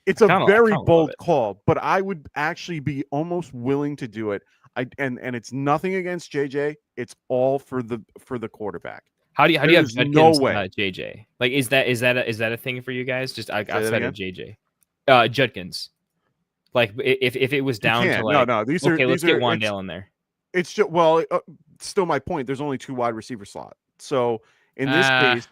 It's a very bold call, but I would actually be almost willing to do it. And it's nothing against JJ. It's all for the quarterback. How do you have Judkins, JJ? Like, is that a thing for you guys? Just outside of JJ, Judkins. Like, if it was down to like let's get Wandale in there. It's just still my point. There's only 2 wide receiver slots. So in this case.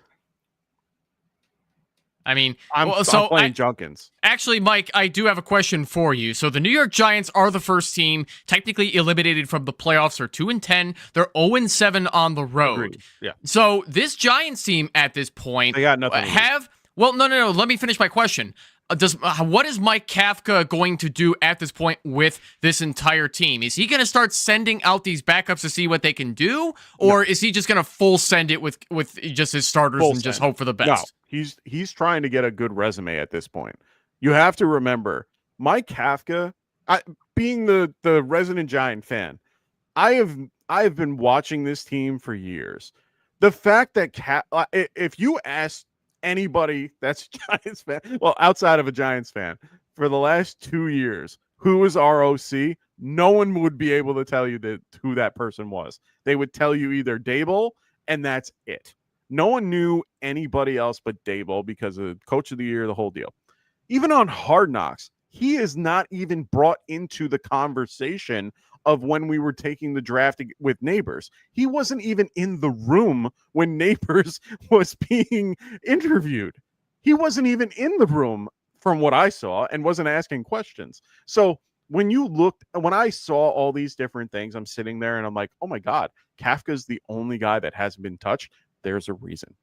I mean, I'm playing Junkins. Actually, Mike, I do have a question for you. So the New York Giants are the first team technically eliminated from the playoffs. They're 2-10. They're 0-7 on the road. Agreed. Yeah. So this Giants team at this point, they got nothing. No. Let me finish my question. What is Mike Kafka going to do at this point with this entire team? Is he going to start sending out these backups to see what they can do, or is he just going to full send it with just his starters just hope for the best? No, he's trying to get a good resume at this point. You have to remember, Mike Kafka. being the resident Giant fan, I have been watching this team for years. The fact that if you ask anybody that's a Giants fan, well, outside of a Giants fan, for the last 2 years, who is ROC, no one would be able to tell you who that person was. They would tell you either Daboll, and that's it. No one knew anybody else but Daboll because of Coach of the Year, the whole deal. Even on Hard Knocks, he is not even brought into the conversation of when we were taking the draft with Neighbors. He wasn't even in the room when Neighbors was being interviewed. He wasn't even in the room from what I saw and wasn't asking questions. So when I saw all these different things, I'm sitting there and I'm like, oh my God, Kafka's the only guy that hasn't been touched. There's a reason.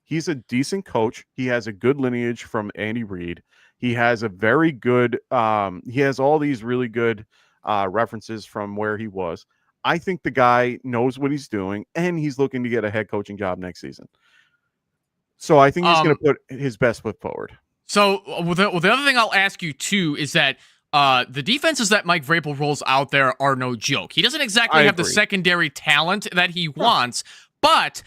He's a decent coach. He has a good lineage from Andy Reid. He has a very good, he has all these really good references from where he was. I think the guy knows what he's doing, and he's looking to get a head coaching job next season. So I think he's going to put his best foot forward. So the other thing I'll ask you, too, is that the defenses that Mike Vrabel rolls out there are no joke. He doesn't exactly have the secondary talent that he wants, but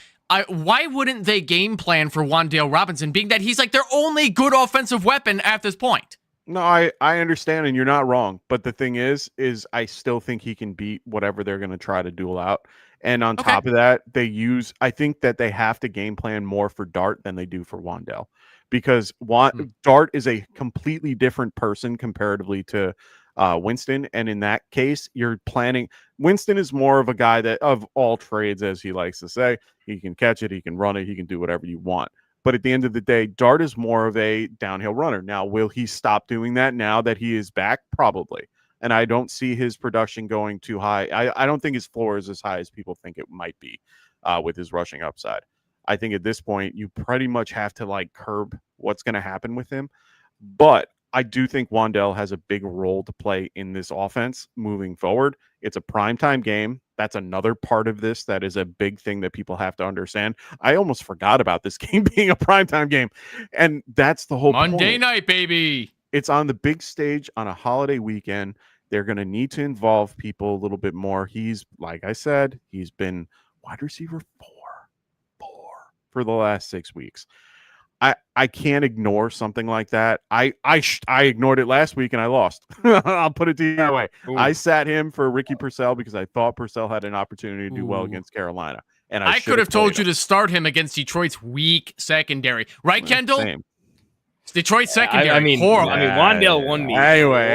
why wouldn't they game plan for Wan'Dale Robinson, being that he's like their only good offensive weapon at this point? No, I understand, and you're not wrong. But the thing is I still think he can beat whatever they're going to try to duel out. And on top of that, I think that they have to game plan more for Dart than they do for Wan'Dale, because Dart is a completely different person comparatively to Winston. And in that case, you're planning. Winston is more of a guy that of all trades, as he likes to say. He can catch it, he can run it, he can do whatever you want. But at the end of the day, Dart is more of a downhill runner. Now, will he stop doing that now that he is back? Probably. And I don't see his production going too high. I don't think his floor is as high as people think it might be with his rushing upside. I think at this point, you pretty much have to curb what's going to happen with him. But I do think Wan'Dale has a big role to play in this offense moving forward. It's a primetime game. That's another part of this that is a big thing that people have to understand. I almost forgot about this game being a primetime game. And that's the whole Monday night, baby. It's on the big stage on a holiday weekend. They're going to need to involve people a little bit more. He's, like I said, he's been wide receiver four for the last 6 weeks. I can't ignore something like that. I ignored it last week and I lost. I'll put it to you that way. Ooh. I sat him for Ricky Purcell because I thought Purcell had an opportunity to do well against Carolina. And I could have told you to start him against Detroit's weak secondary. Right, Kendall? Same. Detroit secondary. I mean, horrible. Wan'Dale won me. Anyway.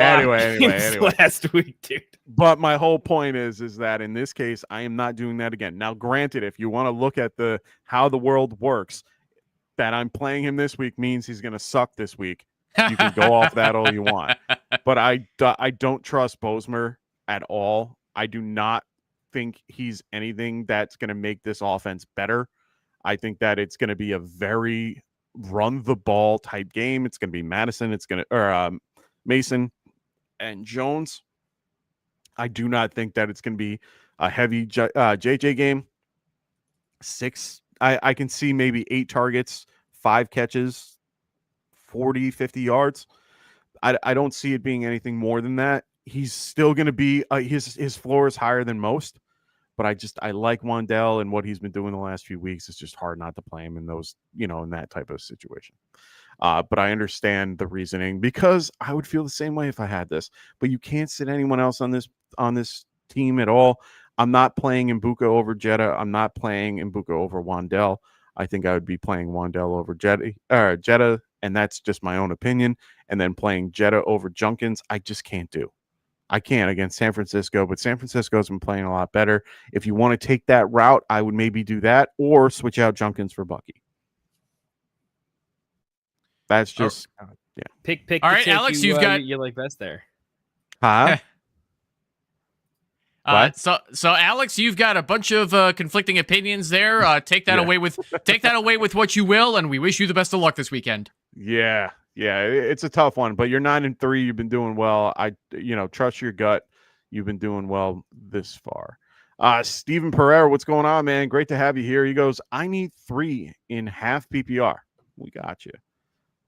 Last week, dude. But my whole point is that in this case, I am not doing that again. Now, granted, if you want to look at how the world works, that I'm playing him this week means he's going to suck this week. You can go off that all you want. But I don't trust Bosmer at all. I do not think he's anything that's going to make this offense better. I think that it's going to be a very run the ball type game. It's going to be Madison. Mason and Jones. I do not think that it's going to be a heavy JJ game. I can see maybe 8 targets, 5 catches, 40, 50 yards. I don't see it being anything more than that. He's still going to be his floor is higher than most, but I like Wan'Dale and what he's been doing the last few weeks. It's just hard not to play him in those, in that type of situation. But I understand the reasoning because I would feel the same way if I had this. But you can't sit anyone else on this team at all. I'm not playing Mbuka over Jetta. I'm not playing Mbuka over Wan'Dale. I think I would be playing Wan'Dale over Jetta, and that's just my own opinion. And then playing Jetta over Junkins, I just can't do. I can't against San Francisco, but San Francisco's been playing a lot better. If you want to take that route, I would maybe do that or switch out Junkins for Bucky. That's just yeah. Pick. All right, Alex, you've got you like best there. Huh? So Alex, you've got a bunch of conflicting opinions there. Take that away with what you will, and we wish you the best of luck this weekend. Yeah, it's a tough one, but you're 9-3. You've been doing well. I trust your gut. You've been doing well this far. Steven Pereira, what's going on, man? Great to have you here. He goes, I need 3 in half PPR. We got you.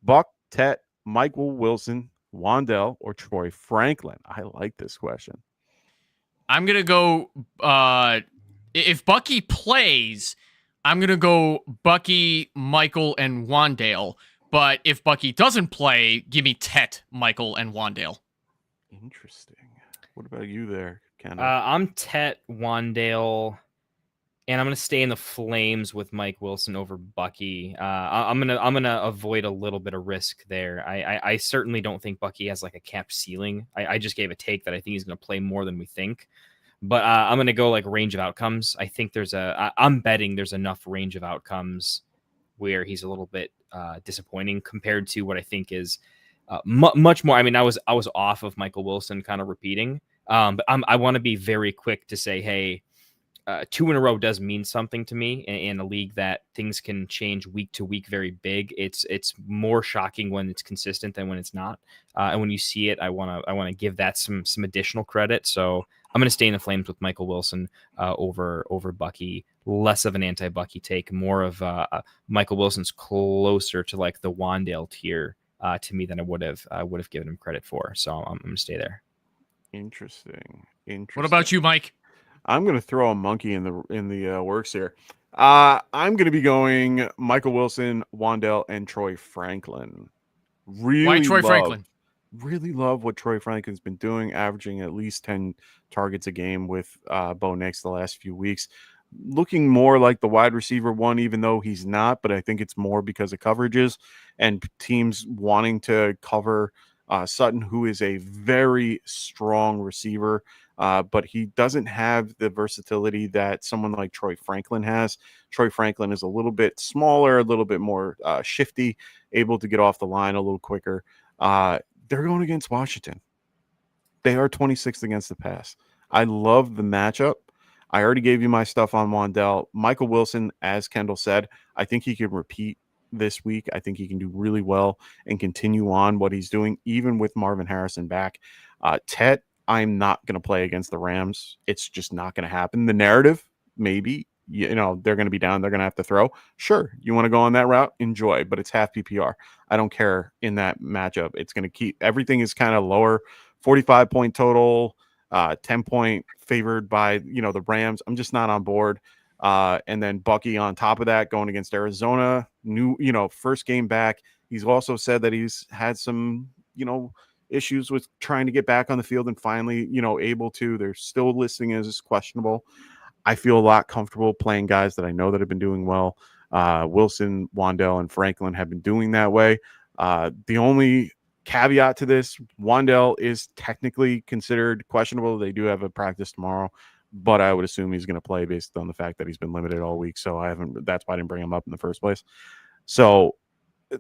Buck, Tet, Michael Wilson, Wan'Dale, or Troy Franklin? I like this question. I'm going to go, if Bucky plays, I'm going to go Bucky, Michael, and Wan'Dale. But if Bucky doesn't play, give me Tet, Michael, and Wan'Dale. Interesting. What about you there, Kendall? I'm Tet, Wan'Dale, and I'm gonna stay in the Flames with Mike Wilson over Bucky. I'm gonna avoid a little bit of risk there. I certainly don't think Bucky has like a capped ceiling. I just gave a take that I think he's gonna play more than we think. But I'm gonna go like range of outcomes. I think I'm betting there's enough range of outcomes where he's a little bit disappointing compared to what I think is much more. I mean, I was off of Michael Wilson kind of repeating, but I want to be very quick to say, hey, 2 in a row does mean something to me in a league that things can change week to week very big. It's more shocking when it's consistent than when it's not. And when you see it, I want to give that some additional credit. So I'm going to stay in the Flames with Michael Wilson over Bucky. Less of an anti-Bucky take, more of Michael Wilson's closer to like the Wan'Dale tier to me than I would have given him credit for. So I'm going to stay there. Interesting. What about you, Mike? I'm going to throw a monkey in the works here. I'm going to be going Michael Wilson, Wan'Dale, and Troy Franklin. Why Troy Franklin? Really love what Troy Franklin's been doing, averaging at least 10 targets a game with Bo Nix the last few weeks. Looking more like the wide receiver one, even though he's not, but I think it's more because of coverages and teams wanting to cover Sutton, who is a very strong receiver. But he doesn't have the versatility that someone like Troy Franklin has. Troy Franklin is a little bit smaller, a little bit more shifty, able to get off the line a little quicker. They're going against Washington. They are 26th against the pass. I love the matchup. I already gave you my stuff on Wan'Dale. Michael Wilson, as Kendall said, I think he can repeat this week. I think he can do really well and continue on what he's doing, even with Marvin Harrison back. Tet, I'm not going to play against the Rams. It's just not going to happen. The narrative, maybe, they're going to be down. They're going to have to throw. Sure, you want to go on that route? Enjoy, but it's half PPR. I don't care in that matchup. It's going to keep everything is kind of lower. 45-point total, 10-point favored by, the Rams. I'm just not on board. And then Bucky on top of that going against Arizona, first game back. He's also said that he's had some, issues with trying to get back on the field and finally, able to. They're still listing as questionable. I feel a lot comfortable playing guys that I know that have been doing well. Wilson, Wan'Dale, and Franklin have been doing that way. The only caveat to this, Wan'Dale is technically considered questionable. They do have a practice tomorrow, but I would assume he's going to play based on the fact that he's been limited all week. So that's why I didn't bring him up in the first place. So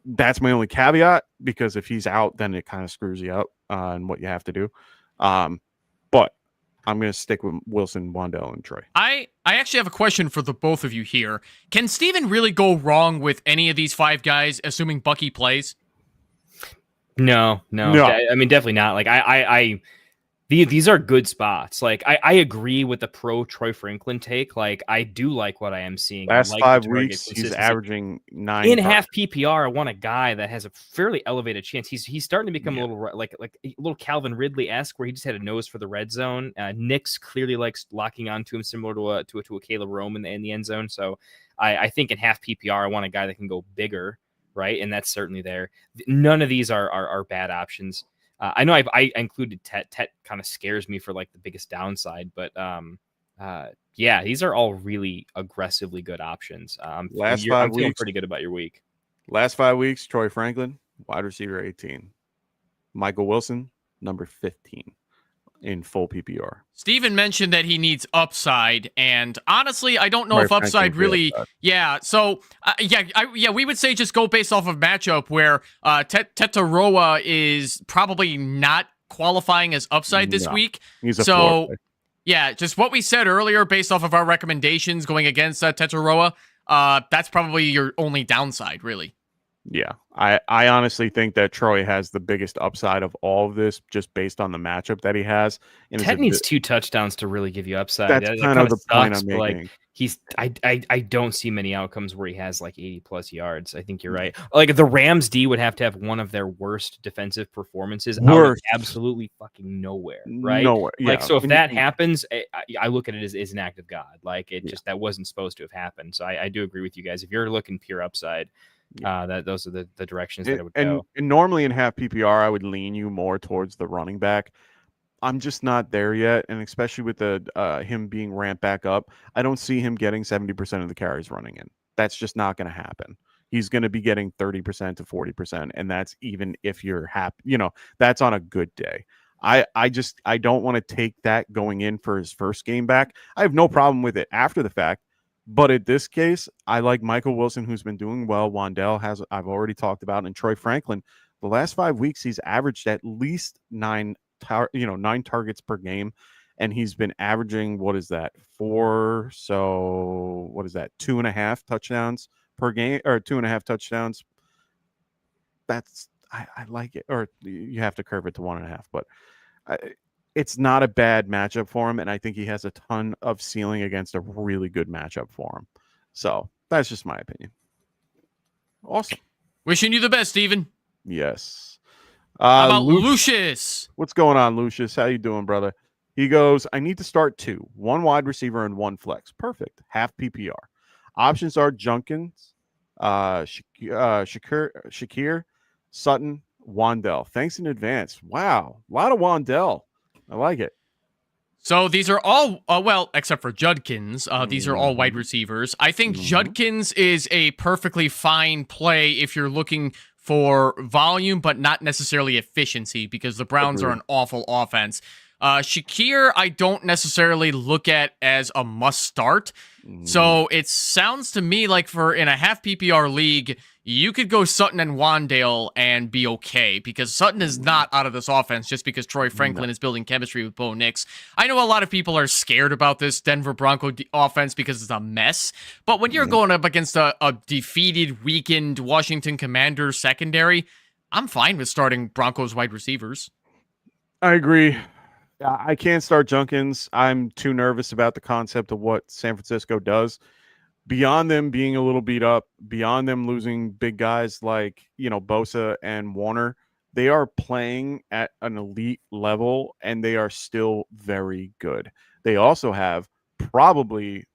that's my only caveat, because if he's out, then it kind of screws you up on what you have to do. But I'm going to stick with Wilson, Wan'Dale, and Troy. I actually have a question for the both of you here. Can Steven really go wrong with any of these 5 guys, assuming Bucky plays? No. I mean, definitely not. Like these are good spots. Like I agree with the pro Troy Franklin take. Like I do like what I am seeing. Last 5 weeks, he's averaging 9 in half PPR. I want a guy that has a fairly elevated chance. He's starting to become a little like a little Calvin Ridley-esque, where he just had a nose for the red zone. Nix clearly likes locking onto him, similar to a Caleb Rome in the end zone. So I think in half PPR, I want a guy that can go bigger, right? And that's certainly there. None of these are bad options. I know I included Tet. Tet kind of scares me for like the biggest downside, but these are all really aggressively good options. I'm feeling pretty good about your week. Last 5 weeks, Troy Franklin, wide receiver 18. Michael Wilson, number 15 in full PPR. Steven mentioned that he needs upside, and honestly, I don't know if upside really. Yeah, so we would say just go based off of matchup where Tetaroa is probably not qualifying as upside this week. He's a floor pick. Yeah, just what we said earlier, based off of our recommendations going against Tetaroa, that's probably your only downside, really. Yeah, I honestly think that Troy has the biggest upside of all of this, just based on the matchup that he has. And Ted needs 2 touchdowns to really give you upside. that's That kind kind of of the point sucks, I'm but like making. I don't see many outcomes where he has like 80+ yards. I think you're right. Like the Rams D would have to have one of their worst defensive performances out of absolutely fucking nowhere, right? Nowhere. Like, Yeah. so if that happens, I look at it as an act of God. Like it Yeah. just, that wasn't supposed to have happened. So I do agree with you guys. If you're looking pure upside, that those are the directions that it would go. And normally in half PPR, I would lean you more towards the running back. I'm just not there yet, and especially with the him being ramped back up, I don't see him getting 70% of the carries running in. That's just not going to happen. He's going to be getting 30% to 40%, and that's even if you're happy. You know, that's on a good day. I don't want to take that going in for his first game back. I have no problem with it after the fact. But in this case, I like Michael Wilson, who's been doing well. Wan'Dale I've already talked about, and Troy Franklin. The last 5 weeks, he's averaged at least 9 targets per game, and he's been averaging, what is that, 4? So what is that, 2.5 touchdowns per game, or 2.5 touchdowns? That's I like it. Or you have to curve it to 1.5, but it's not a bad matchup for him, and I think he has a ton of ceiling against a really good matchup for him. So that's just my opinion. Awesome. Wishing you the best, Steven. Yes. How about Lucius? What's going on, Lucius? How you doing, brother? He goes, I need to start 2, 1 wide receiver and 1 flex. Perfect. Half PPR. Options are Junkins, Shakir, Sutton, Wan'Dale. Thanks in advance. Wow. A lot of Wan'Dale. I like it. So these are all, well, except for Judkins, these are all wide receivers. I think Judkins is a perfectly fine play if you're looking for volume, but not necessarily efficiency, because the Browns are an awful offense. Shakir, I don't necessarily look at as a must start. So it sounds to me like for in a half PPR league, you could go Sutton and Wan'Dale and be okay, because Sutton is not out of this offense just because Troy Franklin is building chemistry with Bo Nix. I know a lot of people are scared about this Denver Bronco offense because it's a mess, but when you're going up against a defeated, weakened Washington Commanders secondary, I'm fine with starting Broncos wide receivers. I agree. I can't start Junkins. I'm too nervous about the concept of what San Francisco does. Beyond them being a little beat up, beyond them losing big guys like, Bosa and Warner, they are playing at an elite level, and they are still very good. They also have probably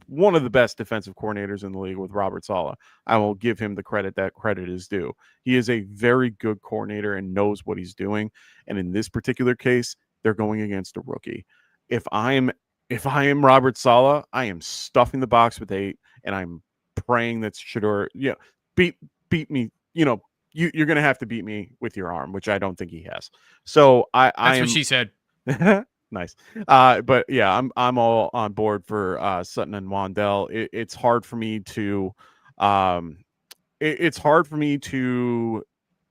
one of the best defensive coordinators in the league with Robert Saleh. I will give him the credit that credit is due. He is a very good coordinator and knows what he's doing. And in this particular case, they're going against a rookie. If I am Robert Saleh, I am stuffing the box with 8, and I'm praying that Shador, beat me. You're going to have to beat me with your arm, which I don't think he has. So that's what she said. Nice. But yeah, I'm all on board for Sutton and Wan'Dale. It's hard for me to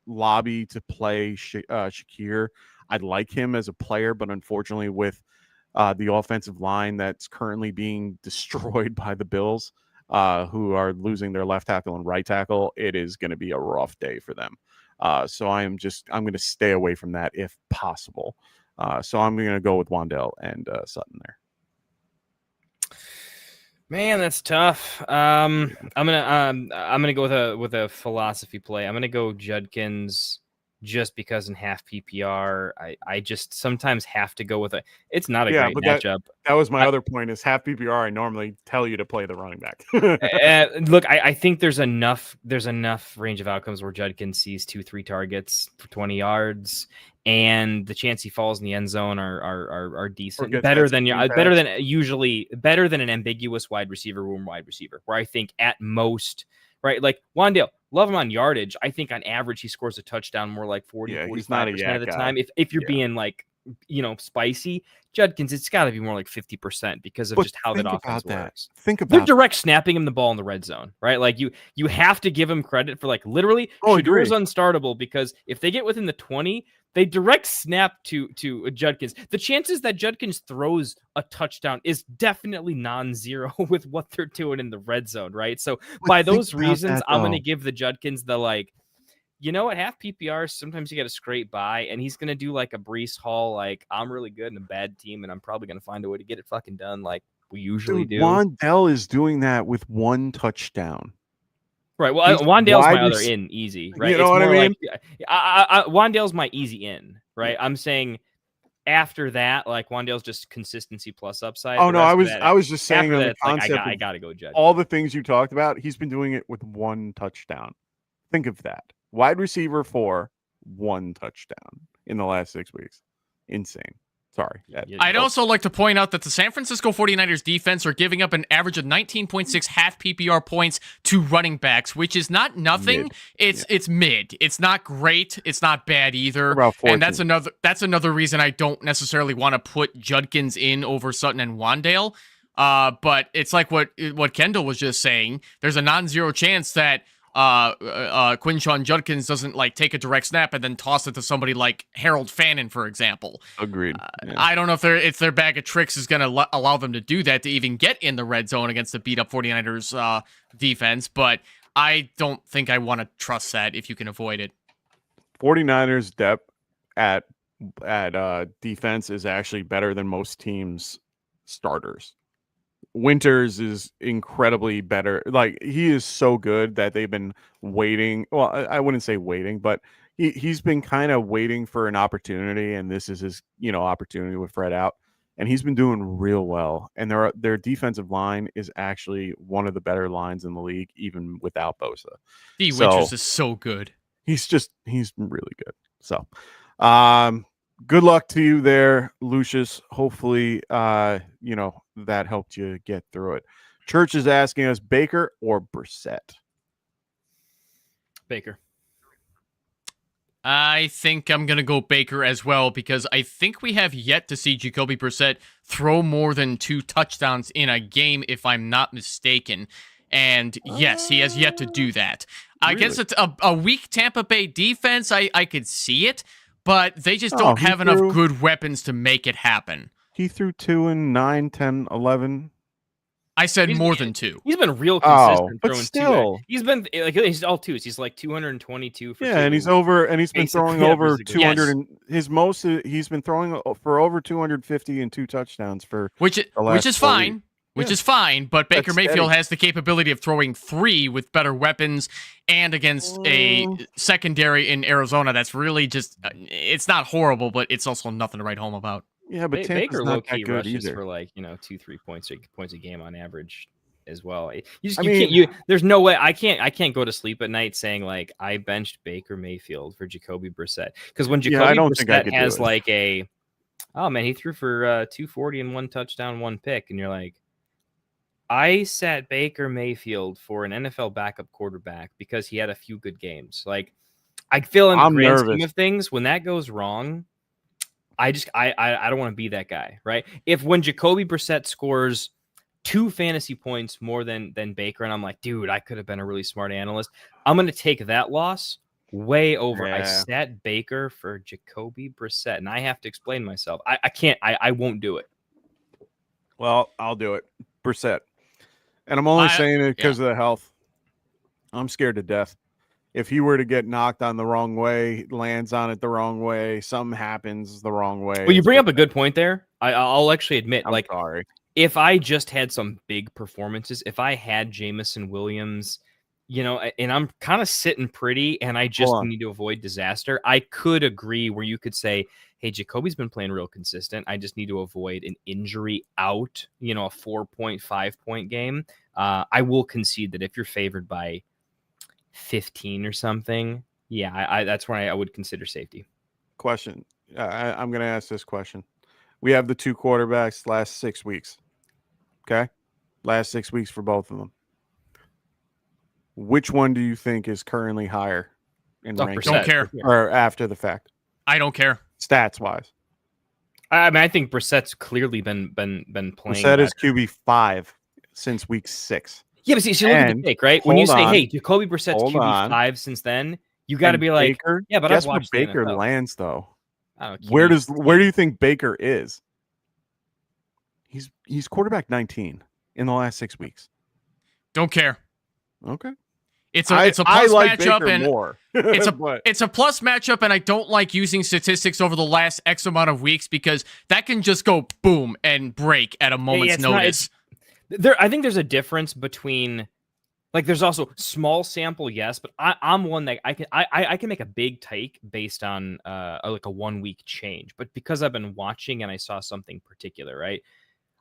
lobby to play Shakir. I'd like him as a player, but unfortunately with the offensive line that's currently being destroyed by the Bills, who are losing their left tackle and right tackle, it is going to be a rough day for them. So I'm going to stay away from that if possible. So I'm going to go with Wan'Dale and Sutton there. Man, that's tough. I'm gonna go with a philosophy play. I'm gonna go Judkins just because in half PPR, I just sometimes have to go with it. It's not a great matchup. That was my other point is half PPR. I normally tell you to play the running back. Look, I think there's enough range of outcomes where Judkins sees 2-3 targets for 20 yards, and the chance he falls in the end zone are decent. Better than an ambiguous wide receiver room wide receiver, where I think at most, right, like Wan'Dale, love him on yardage. I think on average he scores a touchdown more like 45% of the time. If you're being like spicy. Judkins, it's got to be more like 50% because of just how that offense works. They're direct snapping him the ball in the red zone, right? Like you have to give him credit for like literally Shador's unstartable because if they get within the 20, they direct snap to Judkins. The chances that Judkins throws a touchdown is definitely non-zero with what they're doing in the red zone, right? So by those reasons, I'm going to give the Judkins the like, you know what? Half PPR, sometimes you got to scrape by, and he's going to do like a Breece Hall, like, I'm really good in a bad team, and I'm probably going to find a way to get it fucking done like we usually do. Wandale is doing that with one touchdown. Right. Well, Wandale's my other in easy, right? You know what I mean? Like, Wandale's my easy in, right? I'm saying after that, like Wandale's just consistency plus upside. Oh, no, I was just saying on the concept I got to go judge. All the things you talked about, he's been doing it with one touchdown. Think of that. Wide receiver 4, 1 touchdown in the last 6 weeks. Insane. Sorry. I'd also like to point out that the San Francisco 49ers defense are giving up an average of 19.6 half PPR points to running backs, which is not nothing. It's mid. It's not great. It's not bad either. And that's another reason I don't necessarily want to put Judkins in over Sutton and Wandale. But it's like what Kendall was just saying. There's a non-zero chance that Quinshon Judkins doesn't like take a direct snap and then toss it to somebody like Harold Fannin, for example. Agreed. I don't know if their bag of tricks is going to allow them to do that to even get in the red zone against the beat up 49ers defense, but I don't think I want to trust that if you can avoid it. 49ers depth at defense is actually better than most teams' starters. Winters is incredibly better. Like, he is so good that they've been waiting. Well, I wouldn't say waiting, but he's been kind of waiting for an opportunity, and this is his, opportunity with Fred out. And he's been doing real well. And their defensive line is actually one of the better lines in the league, even without Bosa. Winters is so good. He's really good. So, good luck to you there, Lucius. Hopefully, that helped you get through it. Church is asking us Baker or Brissett. Baker. I think I'm going to go Baker as well because I think we have yet to see Jacoby Brissett throw more than 2 touchdowns in a game, if I'm not mistaken. And yes, he has yet to do that. Really? Against a weak Tampa Bay defense, I could see it, but they just don't have enough good weapons to make it happen. He threw 2 in 9, 10, 11. I said more than 2. He's been real consistent but throwing still. 2. He's been like he's all 2s. He's like 222 for 2. And he's been throwing over 200 and he's been throwing for over 250 and 2 touchdowns for which is fine. Which is fine, but Baker Mayfield has the capability of throwing 3 with better weapons and against a secondary in Arizona that's really just it's not horrible, but it's also nothing to write home about. Yeah, but Baker not that low-key good rushes either. for 2-3 points a game on average as well. There's no way I can't go to sleep at night saying like I benched Baker Mayfield for Jacoby Brissett because when Jacoby Brissett has like he threw for 240 and 1 touchdown, 1 pick, and you're like, I sat Baker Mayfield for an NFL backup quarterback because he had a few good games. Like, I feel in the grand scheme of things, when that goes wrong, I don't want to be that guy, right? When Jacoby Brissett scores 2 fantasy points more than Baker, and I'm like, dude, I could have been a really smart analyst, I'm going to take that loss way over. I sat Baker for Jacoby Brissett, and I have to explain myself. I can't. I won't do it. Well, I'll do it. Brissett. And I'm only saying it because of the health. I'm scared to death. If he were to get knocked on the wrong way, lands on it the wrong way, something happens the wrong way. Well, you bring up a good point there. I'll actually admit, I'm sorry. If I just had some big performances, if I had Jameson Williams, and I'm kind of sitting pretty and I just need to avoid disaster, I could agree where you could say, hey, Jacoby's been playing real consistent. I just need to avoid an injury out, a 4.5 point game. I will concede that if you're favored by 15 or something, that's where I would consider safety. Question. I'm going to ask this question. We have the 2 quarterbacks last 6 weeks. Okay? Last 6 weeks for both of them. Which one do you think is currently higher in ranking? Don't care. Or after the fact? I don't care. Stats-wise. I mean, I think Brissett's clearly been playing. Brissett is QB5 since week 6. Yeah, but see, look at the take, right? When you say, "Hey, Jacoby Brissett's QB5 since then," you got to be like, Baker, "Yeah, but guess I've where watched Baker the NFL. lands though. I don't know, Where do you think Baker is? He's quarterback 19 in the last 6 weeks. Don't care. Okay. It's a plus matchup, and more. it's a plus matchup, and I don't like using statistics over the last X amount of weeks because that can just go boom and break at a moment's notice. I think there's a difference between, like, there's also small sample, yes, but I'm one that I can make a big take based on like a 1 week change, but because I've been watching and I saw something particular, right?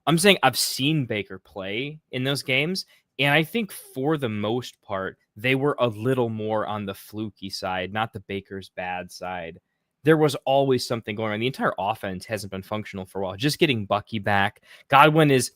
I'm saying I've seen Baker play in those games, and I think for the most part, they were a little more on the fluky side, not the Baker's bad side. There was always something going on. The entire offense hasn't been functional for a while. Just getting Bucky back. Godwin is,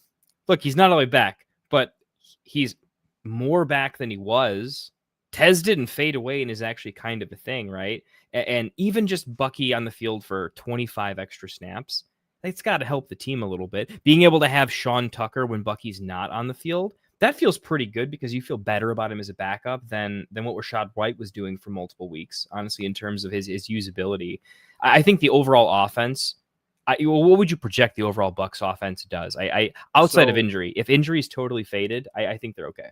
look, he's not only back, but he's more back than he was. Tez didn't fade away and is actually kind of a thing, right? And even just Bucky on the field for 25 extra snaps, it's got to help the team a little bit. Being able to have Sean Tucker when Bucky's not on the field, that feels pretty good because you feel better about him as a backup than what Rashad White was doing for multiple weeks, honestly, in terms of his usability. I think the overall offense, what would you project the overall Bucks offense does? Outside of injury, if injury is totally faded, I think they're okay.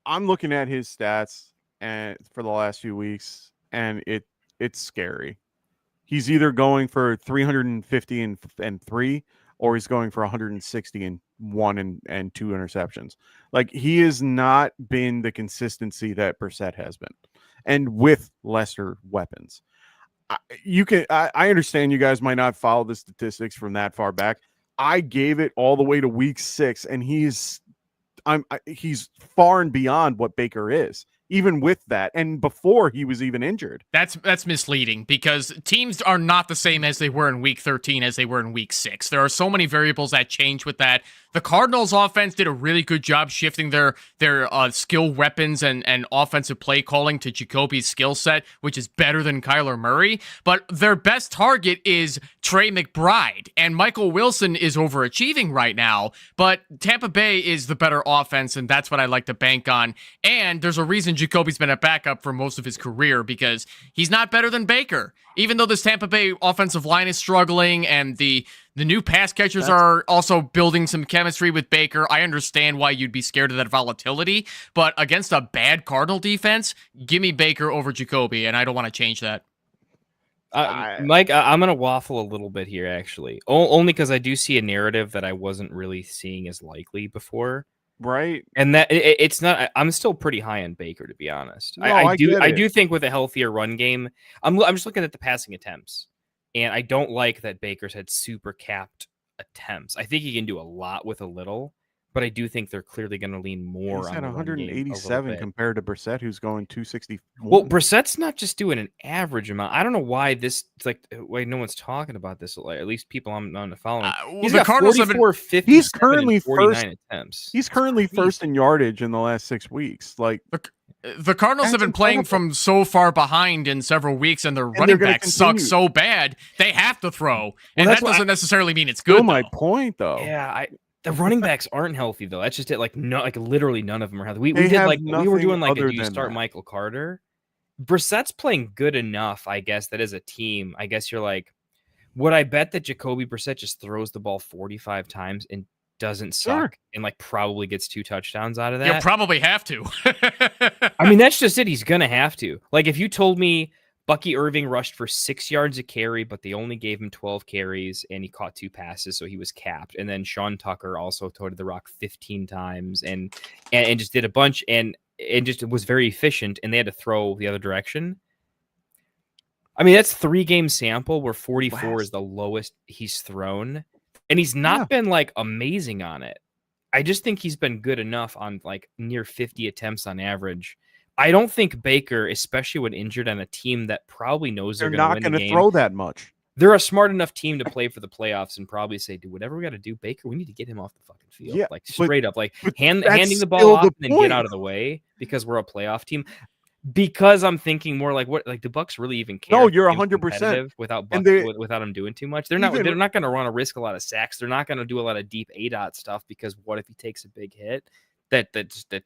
I'm looking at his stats and for the last few weeks, and it's scary. He's either going for 350 and 3, or he's going for 160 and 1 and 2 interceptions. Like, he has not been the consistency that Brissett has been, and with lesser weapons. I understand you guys might not follow the statistics from that far back. I gave it all the way to week 6, and he's far and beyond what Baker is, even with that, and before he was even injured. That's misleading because teams are not the same as they were in week 13 as they were in week 6. There are so many variables that change with that. The Cardinals offense did a really good job shifting their skill weapons and offensive play calling to Jacoby's skill set, which is better than Kyler Murray. But their best target is Trey McBride, and Michael Wilson is overachieving right now. But Tampa Bay is the better offense, and that's what I like to bank on. And there's a reason Jacoby's been a backup for most of his career because he's not better than Baker. Even though this Tampa Bay offensive line is struggling and the new pass catchers are also building some chemistry with Baker, I understand why you'd be scared of that volatility. But against a bad Cardinal defense, give me Baker over Jacoby, and I don't want to change that. Mike, I'm going to waffle a little bit here, actually. Only because I do see a narrative that I wasn't really seeing as likely before. Right. And that it's not, I'm still pretty high on Baker, to be honest. No, I do think with a healthier run game, I'm just looking at the passing attempts, and I don't like that Baker's had super capped attempts. I think he can do a lot with a little, but I do think they're clearly going to lean more on the 187 compared to Brissett, who's going 261. Well, Brissett's not just doing an average amount. I don't know why no one's talking about this. At least people I'm on the following. He's got Cardinals 44, 50. He's currently first attempts. He's currently first in yardage in the last 6 weeks. Like, the Cardinals have been playing from so far behind in several weeks, and their running backs suck so bad they have to throw, and that doesn't necessarily mean it's good. My point, though. Yeah, the running backs aren't healthy though. That's just it. Like literally none of them are healthy. We were doing do you start Michael Carter? Brissett's playing good enough, I guess, that as a team, I guess you're like, would I bet that Jacoby Brissett just throws the ball 45 times and doesn't suck and probably gets 2 touchdowns out of that? You'll probably have to. I mean, that's just it. He's gonna have to. Like, if you told me Bucky Irving rushed for 6 yards a carry, but they only gave him 12 carries and he caught 2 passes, so he was capped. And then Sean Tucker also toted the rock 15 times and just did a bunch and just was very efficient, and they had to throw the other direction. I mean, that's 3-game sample where 44 is the lowest he's thrown, and he's not been amazing on it. I just think he's been good enough on near 50 attempts on average. I don't think Baker, especially when injured on a team that probably knows they're not going to throw that much. They're a smart enough team to play for the playoffs and probably say, "Do whatever we got to do, Baker. We need to get him off the fucking field." Yeah, straight up, handing the ball off and then get out of the way because we're a playoff team. Because I'm thinking more like what, like the Bucks really even care? No, you're if they're 100%. competitive without without them doing too much. They're not going to want to risk a lot of sacks. They're not going to do a lot of deep ADOT stuff because what if he takes a big hit that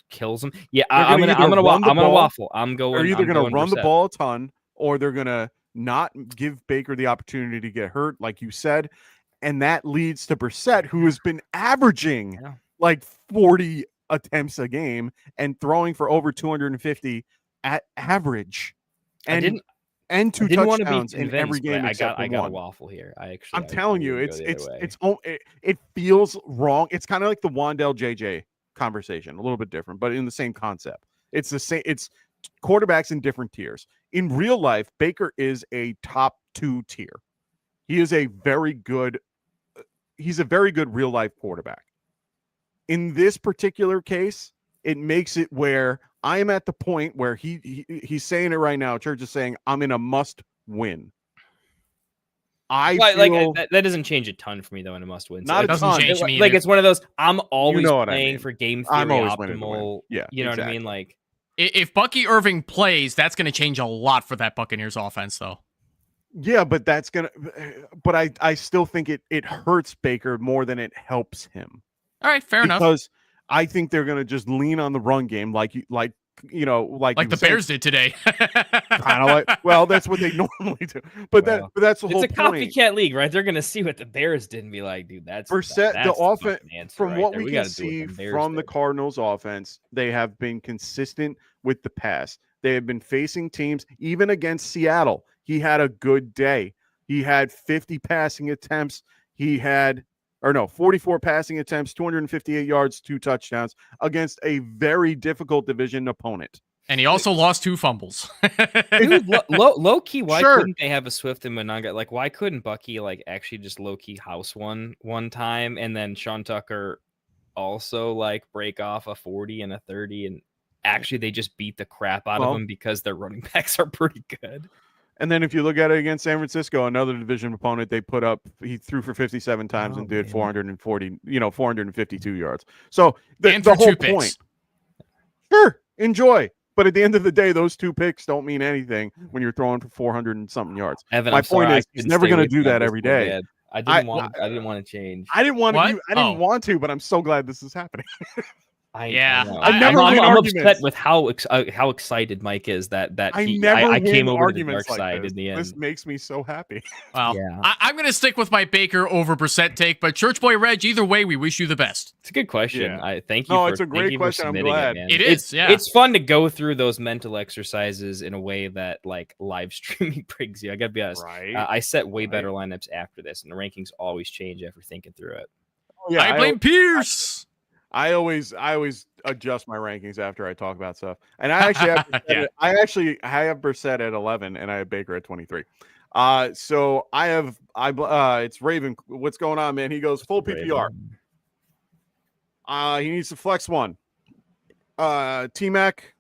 kills him? Yeah, I'm gonna waffle. They're either going to run the ball a ton, or they're going to not give Baker the opportunity to get hurt, like you said, and that leads to Brissett, who has been averaging like 40 attempts a game and throwing for over 250 at average, and two touchdowns in every game except I got one. A waffle here. I'm telling you, it feels wrong. It's kind of like the Wan'Dale JJ conversation, a little bit different, but in the same concept. It's the same. It's quarterbacks in different tiers. In real life, Baker is a top 2 tier. He is a very good. He's a very good real life quarterback. In this particular case, it makes it where I am at the point where he's saying it right now. Church is saying I'm in a must win. That doesn't change a ton for me though in a must win. Not a ton. Change me like it's one of those I'm always playing I mean. For game theory optimal. Yeah, you know what I mean. Like if Bucky Irving plays, that's going to change a lot for that Buccaneers offense, though. Yeah, but I still think it hurts Baker more than it helps him. All right, fair enough. Because I think they're going to just lean on the run game like the Bears did today. Kind of like, well, that's what they normally do. But that's the whole point. It's a copycat league, right? They're going to see what the Bears did and be like, dude, that's the offense. From right what there. we can see from the Cardinals offense, they have been consistent with the pass. They have been facing teams, even against Seattle. He had a good day. He had 50 passing attempts. 44 passing attempts, 258 yards, 2 touchdowns against a very difficult division opponent. And he also lost 2 fumbles. Dude, low key, why couldn't they have a Swift and Mononga? Like, why couldn't Bucky actually just low key house one time, and then Sean Tucker also break off a 40 and a 30, and actually they just beat the crap out of him because their running backs are pretty good. And then if you look at it against San Francisco, another division opponent, he threw for 57 times and did 452 yards. So the whole point. Sure, enjoy. But at the end of the day, those 2 picks don't mean anything when you're throwing for 400 and something yards. Evan, my point is, he's never going to do that every day. I didn't want to change. I didn't want to, but I'm so glad this is happening. I'm upset with how excited Mike is that I came over to the dark side in the end. This makes me so happy. Well, I'm going to stick with my Baker over Brissett take, but Church Boy Reg, either way, we wish you the best. It's a good question. Yeah. I thank you. No, it's a great question. I'm glad. It is. It's fun to go through those mental exercises in a way that live streaming brings you. I got to be honest. Right. I set way better lineups after this, and the rankings always change after thinking through it. Oh, yeah, I blame Pierce. I always adjust my rankings after I talk about stuff, and I actually have I have Brissett at 11, and I have Baker at 23. So it's Raven. What's going on, man? He goes full PPR. He needs to flex one. T-Mac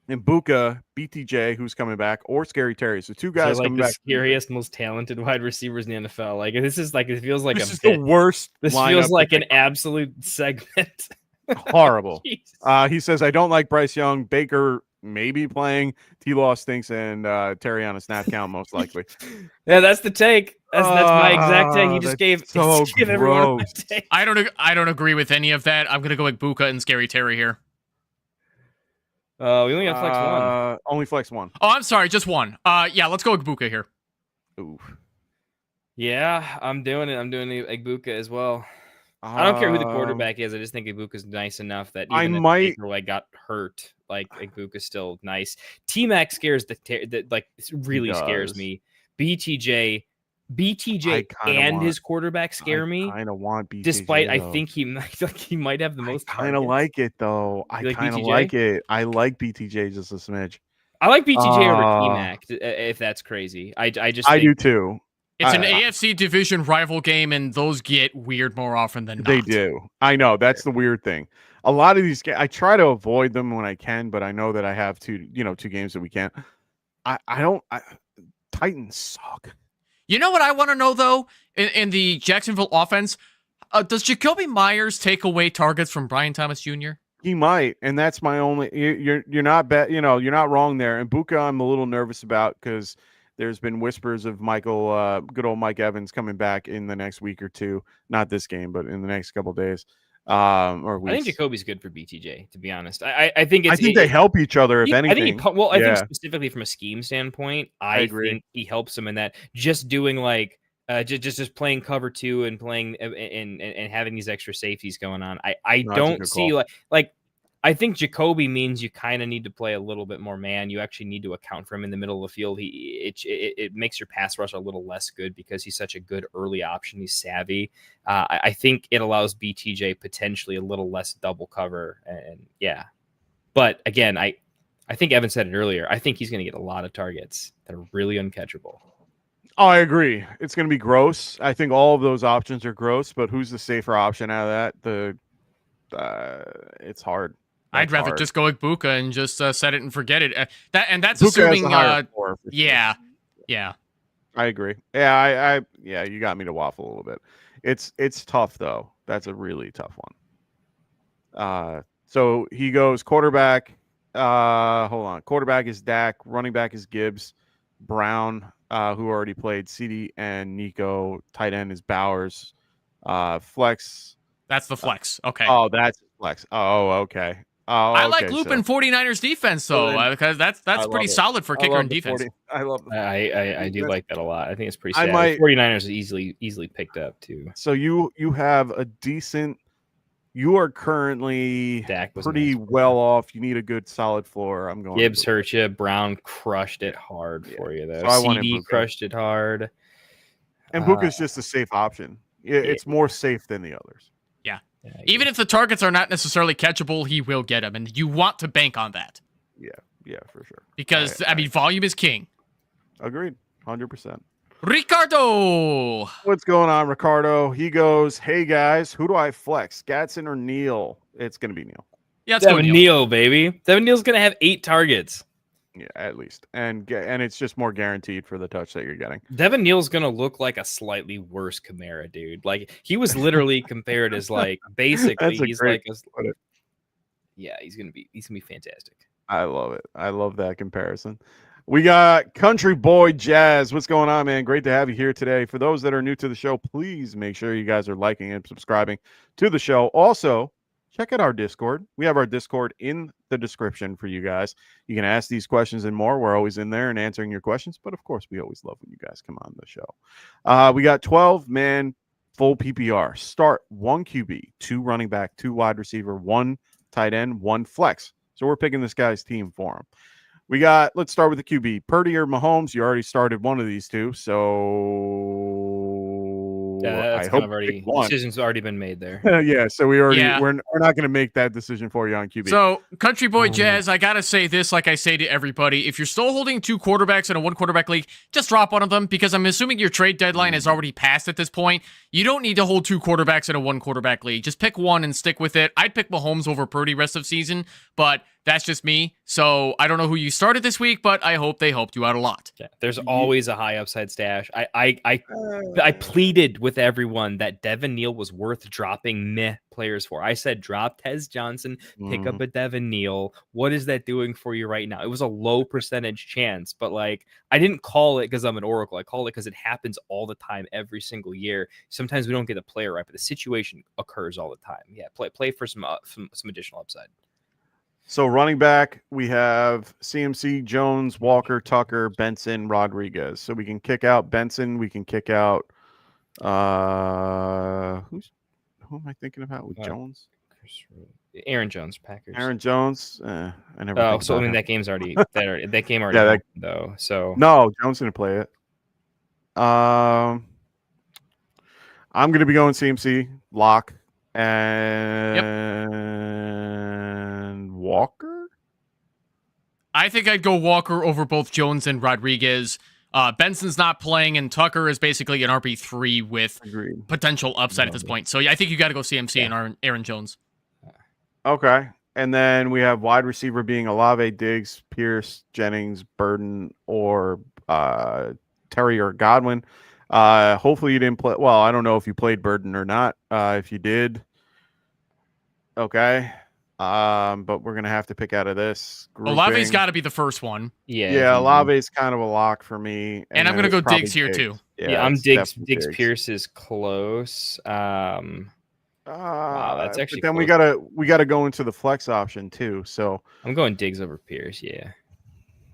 and Buka, BTJ, who's coming back, or Scary Terry. So 2 guys coming back. Scariest, most talented wide receivers in the NFL. It feels like this is the worst. This feels like an absolute segment. Horrible. He says, I don't like Bryce Young. Baker maybe playing. T-Law stinks, and Terry on a snap count most likely. Yeah, that's the take. That's my exact take. He just gave so everyone my take. I don't agree with any of that. I'm gonna go with Buka and Scary Terry here. We only got flex one. Only flex one. Oh, I'm sorry, just one. Let's go with Buka here. Ooh. Yeah, I'm doing it. I'm doing the Egbuka as well. I don't care who the quarterback is. I just think Egbuka's nice enough that even if Baker got hurt, Egbuka's still nice. T-Mac scares scares me. BTJ and his quarterback scare me. I kind of want BTJ. Despite I think he might have the most. I kind of like it though. I kind of like it. I like BTJ just a smidge. I like BTJ over T-Mac if that's crazy. I do too. It's an AFC division rival game, and those get weird more often than not. They do. I know. That's the weird thing. A lot of these games, I try to avoid them when I can, but I know that I have 2 games that we can't. Titans suck. You know what I want to know, though, in the Jacksonville offense? Does Jacoby Myers take away targets from Brian Thomas Jr.? He might, and that's my only. You're not you're not wrong there. And Buka, I'm a little nervous about because there's been whispers of good old Mike Evans coming back in the next week or two. Not this game, but in the next couple of days. Or weeks. I think Jacoby's good for BTJ, to be honest. I think they help each other, if anything. I think specifically from a scheme standpoint, I think he helps him in that. Just doing like just playing cover 2 and playing and having these extra safeties going on. I don't see like I think Jacoby means you kind of need to play a little bit more man. You actually need to account for him in the middle of the field. It makes your pass rush a little less good because he's such a good early option. He's savvy. I think it allows BTJ potentially a little less double cover. And yeah, but again, I think Evan said it earlier. I think he's going to get a lot of targets that are really uncatchable. Oh, I agree. It's going to be gross. I think all of those options are gross, but who's the safer option out of that? It's hard. I'd rather just go with Buka and just set it and forget it. That's Buka assuming. Yeah. I agree. Yeah, you got me to waffle a little bit. It's tough though. That's a really tough one. So he goes quarterback. Hold on. Quarterback is Dak. Running back is Gibbs. Brown, who already played CD and Nico. Tight end is Bowers. Flex. That's the flex. Okay. Oh, that's flex. Oh, okay. I like looping 49ers defense though, because that's pretty solid for kicker and defense. I love it. I do like that a lot. I think it's pretty sad. 49ers is easily picked up too. So you have a decent. You are currently pretty well off. You need a good solid floor. I'm going. Gibbs hurt you. Brown crushed it hard for you though. So CD crushed it hard. And Buka's just a safe option. It's more safe than the others. Yeah. Even if the targets are not necessarily catchable, he will get them, and you want to bank on that. Yeah, for sure. Because volume is king. Agreed, 100%. Ricardo, what's going on, Ricardo? He goes, "Hey guys, who do I flex, Gatson or Neal?" It's gonna be Neal. Yeah, it's Devin Neal, baby. Devin Neal's gonna have 8 targets. Yeah, at least, and it's just more guaranteed for the touch that you're getting. Devin Neal's gonna look like a slightly worse Kamara, dude. Like he was literally compared as like basically he's like he's gonna be fantastic. I love it. I love that comparison. We got Country Boy Jazz. What's going on, man? Great to have you here today. For those that are new to the show, please make sure you guys are liking and subscribing to the show. Also, check out our Discord. We have our Discord in the description for you guys. You can ask these questions and more. We're always in there and answering your questions. But, of course, we always love when you guys come on the show. We got 12-man full PPR. Start 1 QB, 2 running back, 2 wide receiver, 1 tight end, 1 flex. So we're picking this guy's team for him. Let's start with the QB. Purdy or Mahomes? You already started one of these two. So I hope decision's already been made there. Yeah, so we're not going to make that decision for you on QB. So Country Boy Jazz, I got to say this like I say to everybody. If you're still holding 2 quarterbacks in a 1 quarterback league, just drop one of them because I'm assuming your trade deadline has already passed at this point. You don't need to hold 2 quarterbacks in a 1 quarterback league. Just pick one and stick with it. I'd pick Mahomes over Purdy rest of season, but that's just me. So I don't know who you started this week, but I hope they helped you out a lot. Yeah, there's always a high upside stash. I pleaded with everyone that Devin Neal was worth dropping players for. I said drop Tez Johnson, pick up a Devin Neal. What is that doing for you right now? It was a low percentage chance, but like I didn't call it because I'm an oracle. I call it because it happens all the time, every single year. Sometimes we don't get a player right, but the situation occurs all the time. Yeah, play for some additional upside. So running back, we have CMC, Jones, Walker, Tucker, Benson, Rodriguez. So we can kick out Benson. We can kick out who am I thinking about with Jones? Aaron Jones, Packers. Aaron Jones. I never. So I mean that game's already that game already happened, though. So no, Jones didn't play it. I'm going to be going CMC, lock, and Walker. I think I'd go Walker over both Jones and Rodriguez. Benson's not playing, and Tucker is basically an RB3 with potential upside at this point. So yeah, I think you got to go CMC and Aaron Jones. Okay. And then we have wide receiver being Olave, Diggs, Pierce, Jennings, Burden, or Terry or Godwin. Hopefully you didn't play. Well, I don't know if you played Burden or not. If you did, okay. But we're gonna have to pick out of this. Olave's got to be the first one. Yeah. Olave's kind of a lock for me, and I'm gonna go Diggs here too. Yeah, I'm Diggs. Pierce is close. Wow, that's actually. But then we gotta go into the flex option too. So I'm going Diggs over Pierce. Yeah,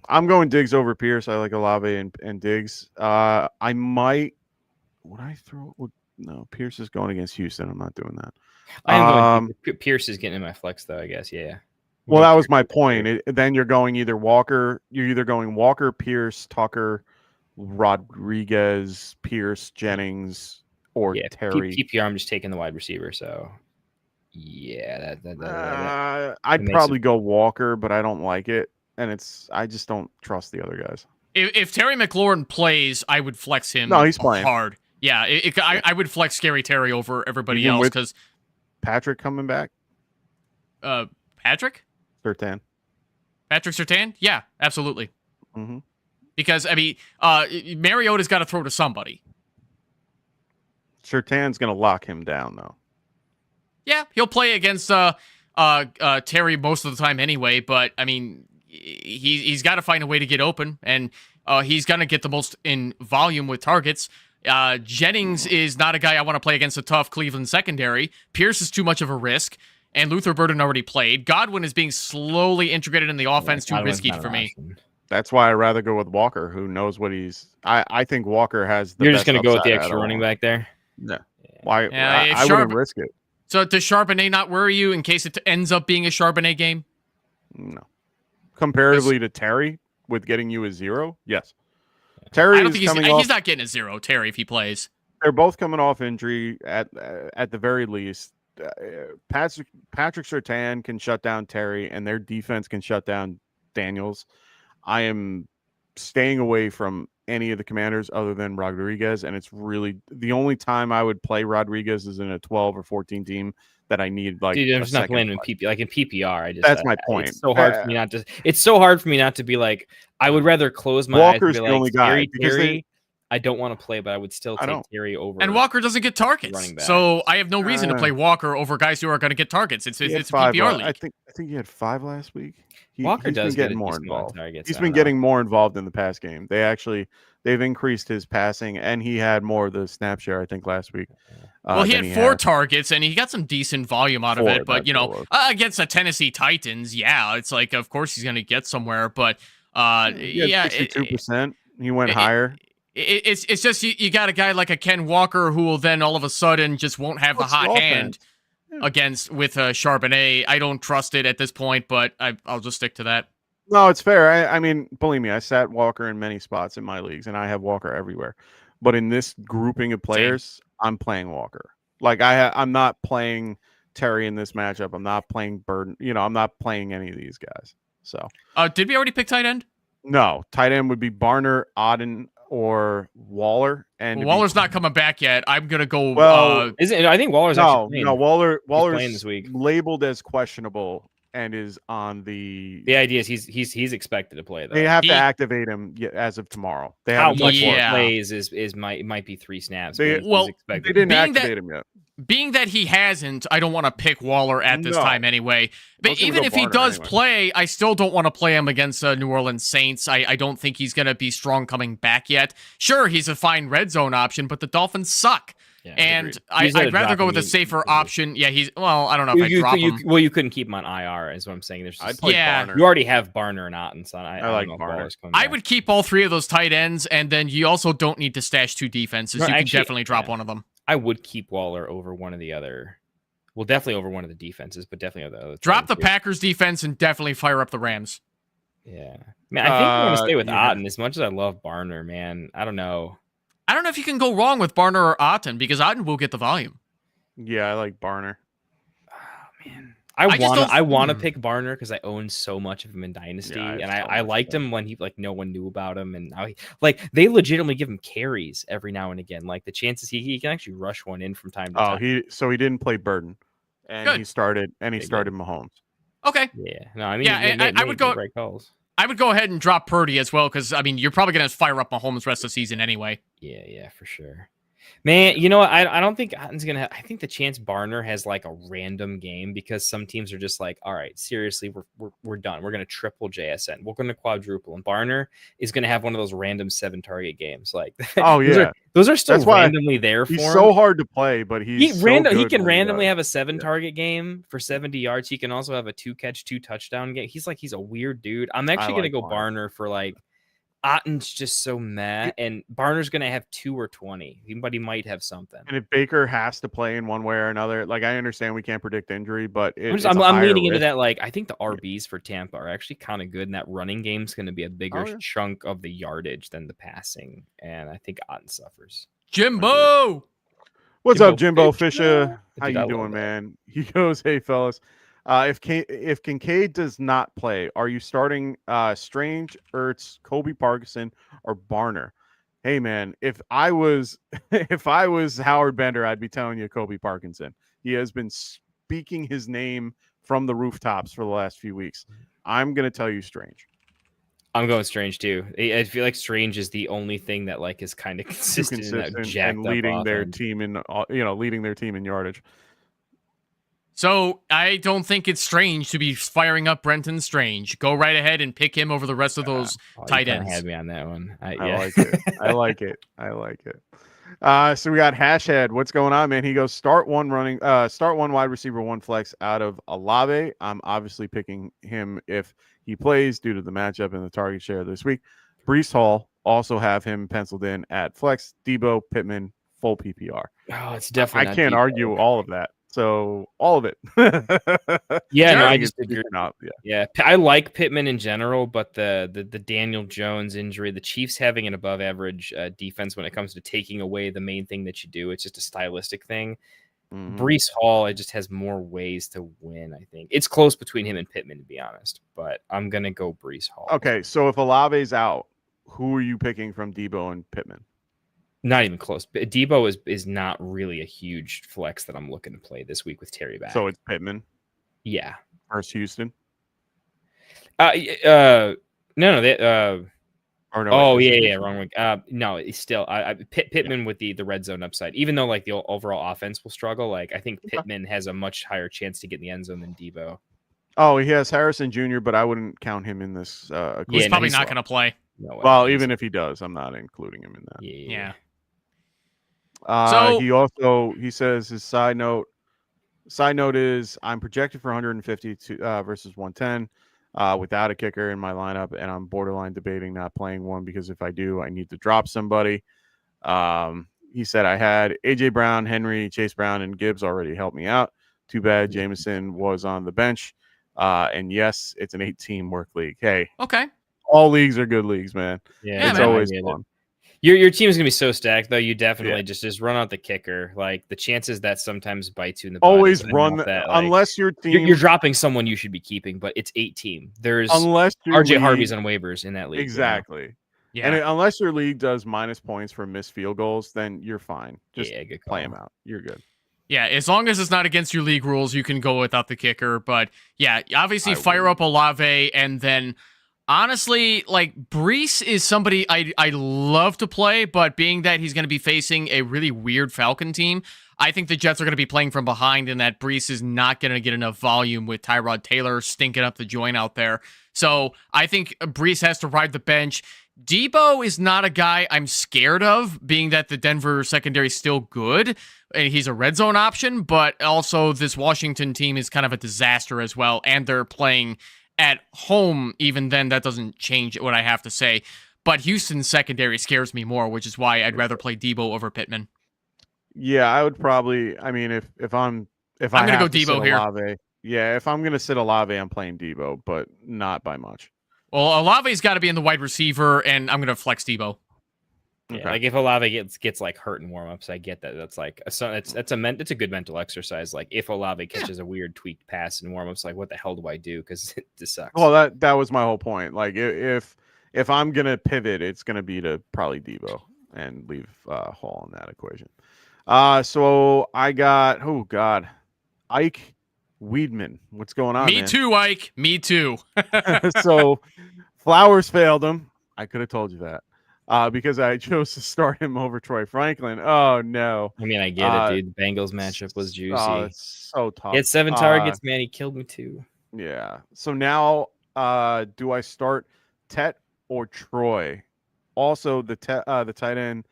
I'm going Diggs over Pierce. I like Olave and Diggs. I might. Would I throw? No, Pierce is going against Houston. I'm not doing that. I am going. Pierce is getting in my flex though. I guess. Yeah. Well, that was my point. Then you're going either Walker. You're either going Walker, Pierce, Tucker, Rodriguez, Pierce, Jennings. Or Terry. PPR, I'm just taking the wide receiver. So, yeah, I'd probably go Walker, but I don't like it, and I just don't trust the other guys. If Terry McLaurin plays, I would flex him. No, he's playing hard. Yeah, I would flex Scary Terry over everybody else because Patrick coming back. Patrick Surtain. Patrick Surtain? Yeah, absolutely. Mm-hmm. Because Mariota's got to throw to somebody. Surtain's going to lock him down, though. Yeah, he'll play against Terry most of the time anyway, but, I mean, he's got to find a way to get open, and he's going to get the most in volume with targets. Jennings is not a guy I want to play against a tough Cleveland secondary. Pierce is too much of a risk, and Luther Burden already played. Godwin is being slowly integrated in the offense, too risky for me. That's why I'd rather go with Walker, who knows what he's... I think Walker has the You're best just going to go with the extra upside running back there? No. Why? I wouldn't risk it. So does Charbonnet not worry you in case it ends up being a Charbonnet game? No. Comparatively to Terry, with getting you a 0, yes. Terry I don't think he's not getting a 0, Terry, if he plays. They're both coming off injury at the very least. Patrick Surtain can shut down Terry, and their defense can shut down Daniels. I am staying away from any of the Commanders other than Rodriguez, and it's really the only time I would play Rodriguez is in a 12 or 14 team that I need. Like, dude, I'm just not playing in PPR. Like in PPR, that's my point. It's so hard for me not to. It's so hard for me not to be like. I would rather close my eyes. Walker's and be the like, only guy. Terry, I don't want to play, but I would still take Terry over. And Walker doesn't get targets, so I have no reason to play Walker over guys who are going to get targets. It's a PPR league. I think he had 5 last week. Walker does get more involved. He's been getting more involved in the pass game. They've increased his passing, and he had more of the snap share, I think, last week. Well, he had 4 targets, and he got some decent volume out of it. But, against the Tennessee Titans, it's like, of course he's going to get somewhere. But, 62%. He went higher. It's just you got a guy like a Ken Walker who will then all of a sudden just won't have the hot hand with Charbonnet. I don't trust it at this point, but I'll just stick to that. No, it's fair. I mean, believe me, I sat Walker in many spots in my leagues, and I have Walker everywhere. But in this grouping of players, I'm playing Walker. Like I'm not playing Terry in this matchup. I'm not playing Burden. I'm not playing any of these guys. So, did we already pick tight end? No, tight end would be Barner, Auden, or Waller. And Waller's not coming back yet. I'm gonna go. Well, I think Waller's actually playing. Waller's playing this week. Labeled as questionable and is on the. The idea is he's expected to play though. They have to activate him as of tomorrow. They how much he plays might be 3 snaps. They didn't activate him yet. Being that he hasn't, I don't want to pick Waller at this time anyway. But even if he does play, I still don't want to play him against New Orleans Saints. I don't think he's going to be strong coming back yet. Sure, he's a fine red zone option, but the Dolphins suck. Yeah, and I'd rather go with a safer option. Yeah, I don't know if I drop him. Well, you couldn't keep him on IR, is what I'm saying. Barner. You already have Barner and Otten, so I like Barner. I would keep all 3 of those tight ends, and then you also don't need to stash 2 defenses. You can definitely drop one of them. I would keep Waller over one of the other. Well, definitely over one of the defenses, but definitely over the other. Drop the Packers defense and definitely fire up the Rams. Yeah. Man, I think I'm going to stay with Otten as much as I love Barner, man. I don't know. I don't know if you can go wrong with Barner or Otten because Otten will get the volume. Yeah, I like Barner. Oh, man. I want to pick Barner because I own so much of him in Dynasty, and I liked him when no one knew about him, and now they legitimately give him carries every now and again. Like the chances he can actually rush one in from time to time. He didn't play Burden, and he started Mahomes. Okay. Yeah. No, I mean, I would go. Great calls. I would go ahead and drop Purdy as well because I mean you're probably going to fire up Mahomes rest of the season anyway. Yeah, for sure. Man, you know what? I don't think Otton's gonna. I think the chance Barner has like a random game because some teams are just like, all right, seriously, we're done. We're gonna triple JSN. We're gonna quadruple, and Barner is gonna have one of those random 7 target games. Like, oh yeah, those are still that's why randomly there for him. He's so hard to play, but he can randomly have a 7 target game for 70 yards. He can also have a 2 catch, 2 touchdown game. He's a weird dude. I'm actually gonna go Barner for like. Otton's just so mad, and Barner's going to have 2 or 20, but he might have something. And if Baker has to play in one way or another, like I understand we can't predict injury, but I'm leaning into that. Like I think the RBs for Tampa are actually kind of good, and that running game's going to be a bigger chunk of the yardage than the passing, and I think Otton suffers. Jimbo, what's up, Jimbo Fisher? How you doing, man? He goes, hey fellas. If Kincaid does not play, are you starting Strange, Ertz, Kobe Parkinson, or Barner? Hey man, if I was Howard Bender, I'd be telling you Kobe Parkinson. He has been speaking his name from the rooftops for the last few weeks. I'm gonna tell you Strange. I'm going Strange too. I feel like Strange is the only thing that like is kind of consistent in that and leading their team in leading their team in yardage. So I don't think it's strange to be firing up Brenton Strange. Go right ahead and pick him over the rest of those tight ends. Had me on that one. I like it. I like it. So we got Hashhead. What's going on, man? He goes start one wide receiver, 1 flex out of Olave. I'm obviously picking him if he plays due to the matchup and the target share this week. Breece Hall, also have him penciled in at flex. Debo, Pittman, full PPR. Oh, it's definitely. I can't argue all of that. So all of it. Yeah, no, I just agree. Yeah, I like Pittman in general, but the Daniel Jones injury, the Chiefs having an above average defense when it comes to taking away the main thing that you do, it's just a stylistic thing. Breece Hall, it just has more ways to win. I think it's close between him and Pittman, to be honest, but I'm gonna go Breece Hall. Okay, so if Olave's out, who are you picking from Debo and Pittman? Not even close. Debo is not really a huge flex that I'm looking to play this week with Terry back. So it's Pittman? Yeah. Versus Houston? No. Wrong one. No, it's still Pittman with the red zone upside. Even though like the overall offense will struggle, like I think Pittman has a much higher chance to get in the end zone than Debo. Oh, he has Harrison Jr., but I wouldn't count him in this. He's probably not going to play. No, well, even if he does, I'm not including him in that. Yeah. He says his side note is I'm projected for 150 versus 110 without a kicker in my lineup, and I'm borderline debating not playing one because if I do, I need to drop somebody. He said I had AJ Brown, Henry, Chase Brown, and Gibbs already helped me out. Too bad Jameson was on the bench. And yes, it's an 8-team work league. Hey, okay. All leagues are good leagues, man. Yeah, it's always fun. Your team is gonna be so stacked, though. You definitely just run out the kicker. Like the chances that sometimes bites you in the butt always run that. Like, unless your team you're dropping someone you should be keeping, but it's 8-team. There's RJ Harvey's on waivers in that league. Exactly. You know? Yeah. And unless your league does minus points for missed field goals, then you're fine. Just play him out. You're good. Yeah, as long as it's not against your league rules, you can go without the kicker. But yeah, obviously fire up Olave, and then honestly, like Breece is somebody I love to play, but being that he's going to be facing a really weird Falcon team, I think the Jets are going to be playing from behind, and that Breece is not going to get enough volume with Tyrod Taylor stinking up the joint out there. So I think Breece has to ride the bench. Debo is not a guy I'm scared of, being that the Denver secondary is still good, and he's a red zone option, but also this Washington team is kind of a disaster as well, and they're playing at home. Even then, that doesn't change what I have to say. But Houston's secondary scares me more, which is why I'd rather play Debo over Pittman. Yeah, I would probably. I mean, if I'm gonna go Debo here. Olave, yeah, if I'm gonna sit Olave, I'm playing Debo, but not by much. Well, Olave's got to be in the wide receiver, and I'm gonna flex Debo. Yeah, like if Olave gets like hurt in warmups, I get that. That's like it's a good mental exercise. Like if Olave catches a weird tweaked pass in warmups, like what the hell do I do? Because it sucks. Well, that was my whole point. Like if I'm gonna pivot, it's gonna be to probably Debo and leave Hall in that equation. So I got Ike Weedman. What's going on? Me too, Ike. Me too. So Flowers failed him. I could have told you that. because I chose to start him over Troy Franklin. Oh no! I mean, I get it, dude. The Bengals matchup was juicy. Oh, it's so tough. He had 7 targets, man. He killed me too. Yeah. So now, do I start Tet or Troy? Also, the tight end.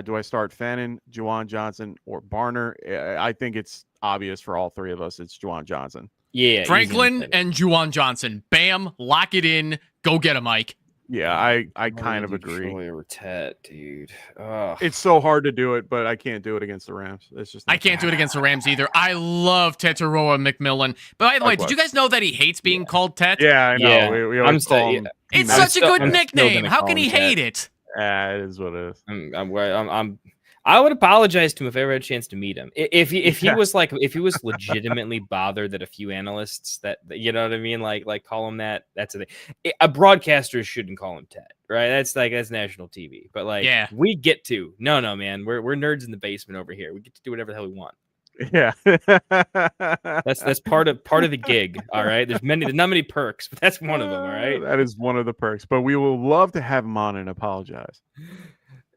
Do I start Fannin, Juwan Johnson, or Barner? I think it's obvious for all three of us. It's Juwan Johnson. Yeah, Franklin and Juwan Johnson. Bam, lock it in. Go get him, Mike. Yeah, I kind of agree. Troy or Tet, dude. It's so hard to do it, but I can't do it against the Rams. It's just I can't do it against the Rams either. I love Tetaroa McMillan. But by the way, did you guys know that he hates being called Tet? Yeah, I know. Yeah. We always call him. It's such a good nickname. How can he hate it? It is what it is. I would apologize to him if I ever had a chance to meet him. If he was legitimately bothered that a few analysts that you know what I mean, like call him that. That's a thing. A broadcaster shouldn't call him Ted, right? That's national TV. But we get to no, man. We're nerds in the basement over here. We get to do whatever the hell we want. Yeah, that's part of the gig. All right, there's not many perks, but that's one of them. All right, that is one of the perks. But we will love to have him on and apologize.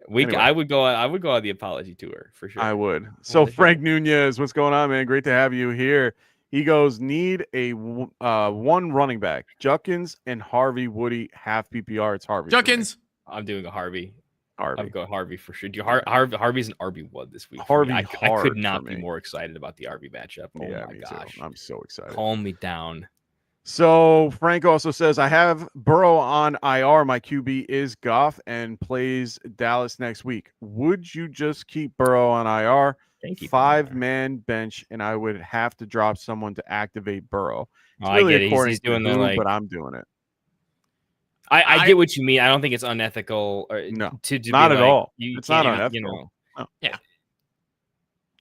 Anyway. I would go on the apology tour for sure. I would. So Frank Nunez, what's going on, man? Great to have you here. He goes, need a one running back. Judkins and Harvey Woody half PPR. It's Harvey. Judkins. I'm doing a Harvey. I'm going Harvey for sure. Harvey's an RB1 this week. I could not be more excited about the RB matchup. Oh my gosh. Too. I'm so excited. Calm me down. So Frank also says, I have Burrow on IR. My QB is Goff and plays Dallas next week. Would you just keep Burrow on IR? 5-man bench, and I would have to drop someone to activate Burrow. It's really I get it. He's doing but I'm doing it. I get what you mean. I don't think it's unethical. To not at all. It's not unethical. No. Yeah.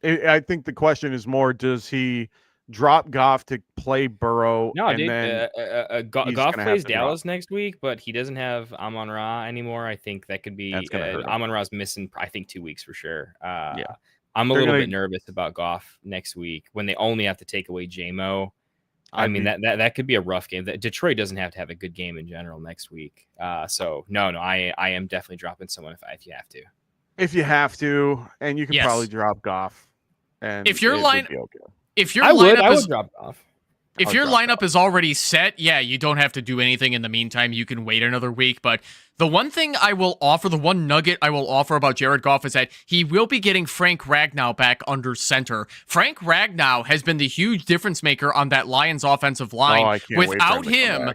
I think the question is more, does he drop Goff to play Burrow? No, and dude. Then Goff plays Dallas next week, but he doesn't have Amon-Ra anymore. I think that could be Amon-Ra's missing, I think, 2 weeks for sure. I'm a little bit nervous about Goff next week when they only have to take away J-Mo. I mean, that could be a rough game. Detroit doesn't have to have a good game in general next week. So no, I am definitely dropping someone if you have to. If you have to, and you can probably drop Goff. And if your lineup would drop Goff. If your lineup is already set, you don't have to do anything in the meantime. You can wait another week. But the one thing I will offer, the one nugget I will offer about Jared Goff is that he will be getting Frank Ragnow back under center. Frank Ragnow has been the huge difference maker on that Lions offensive line. Without him,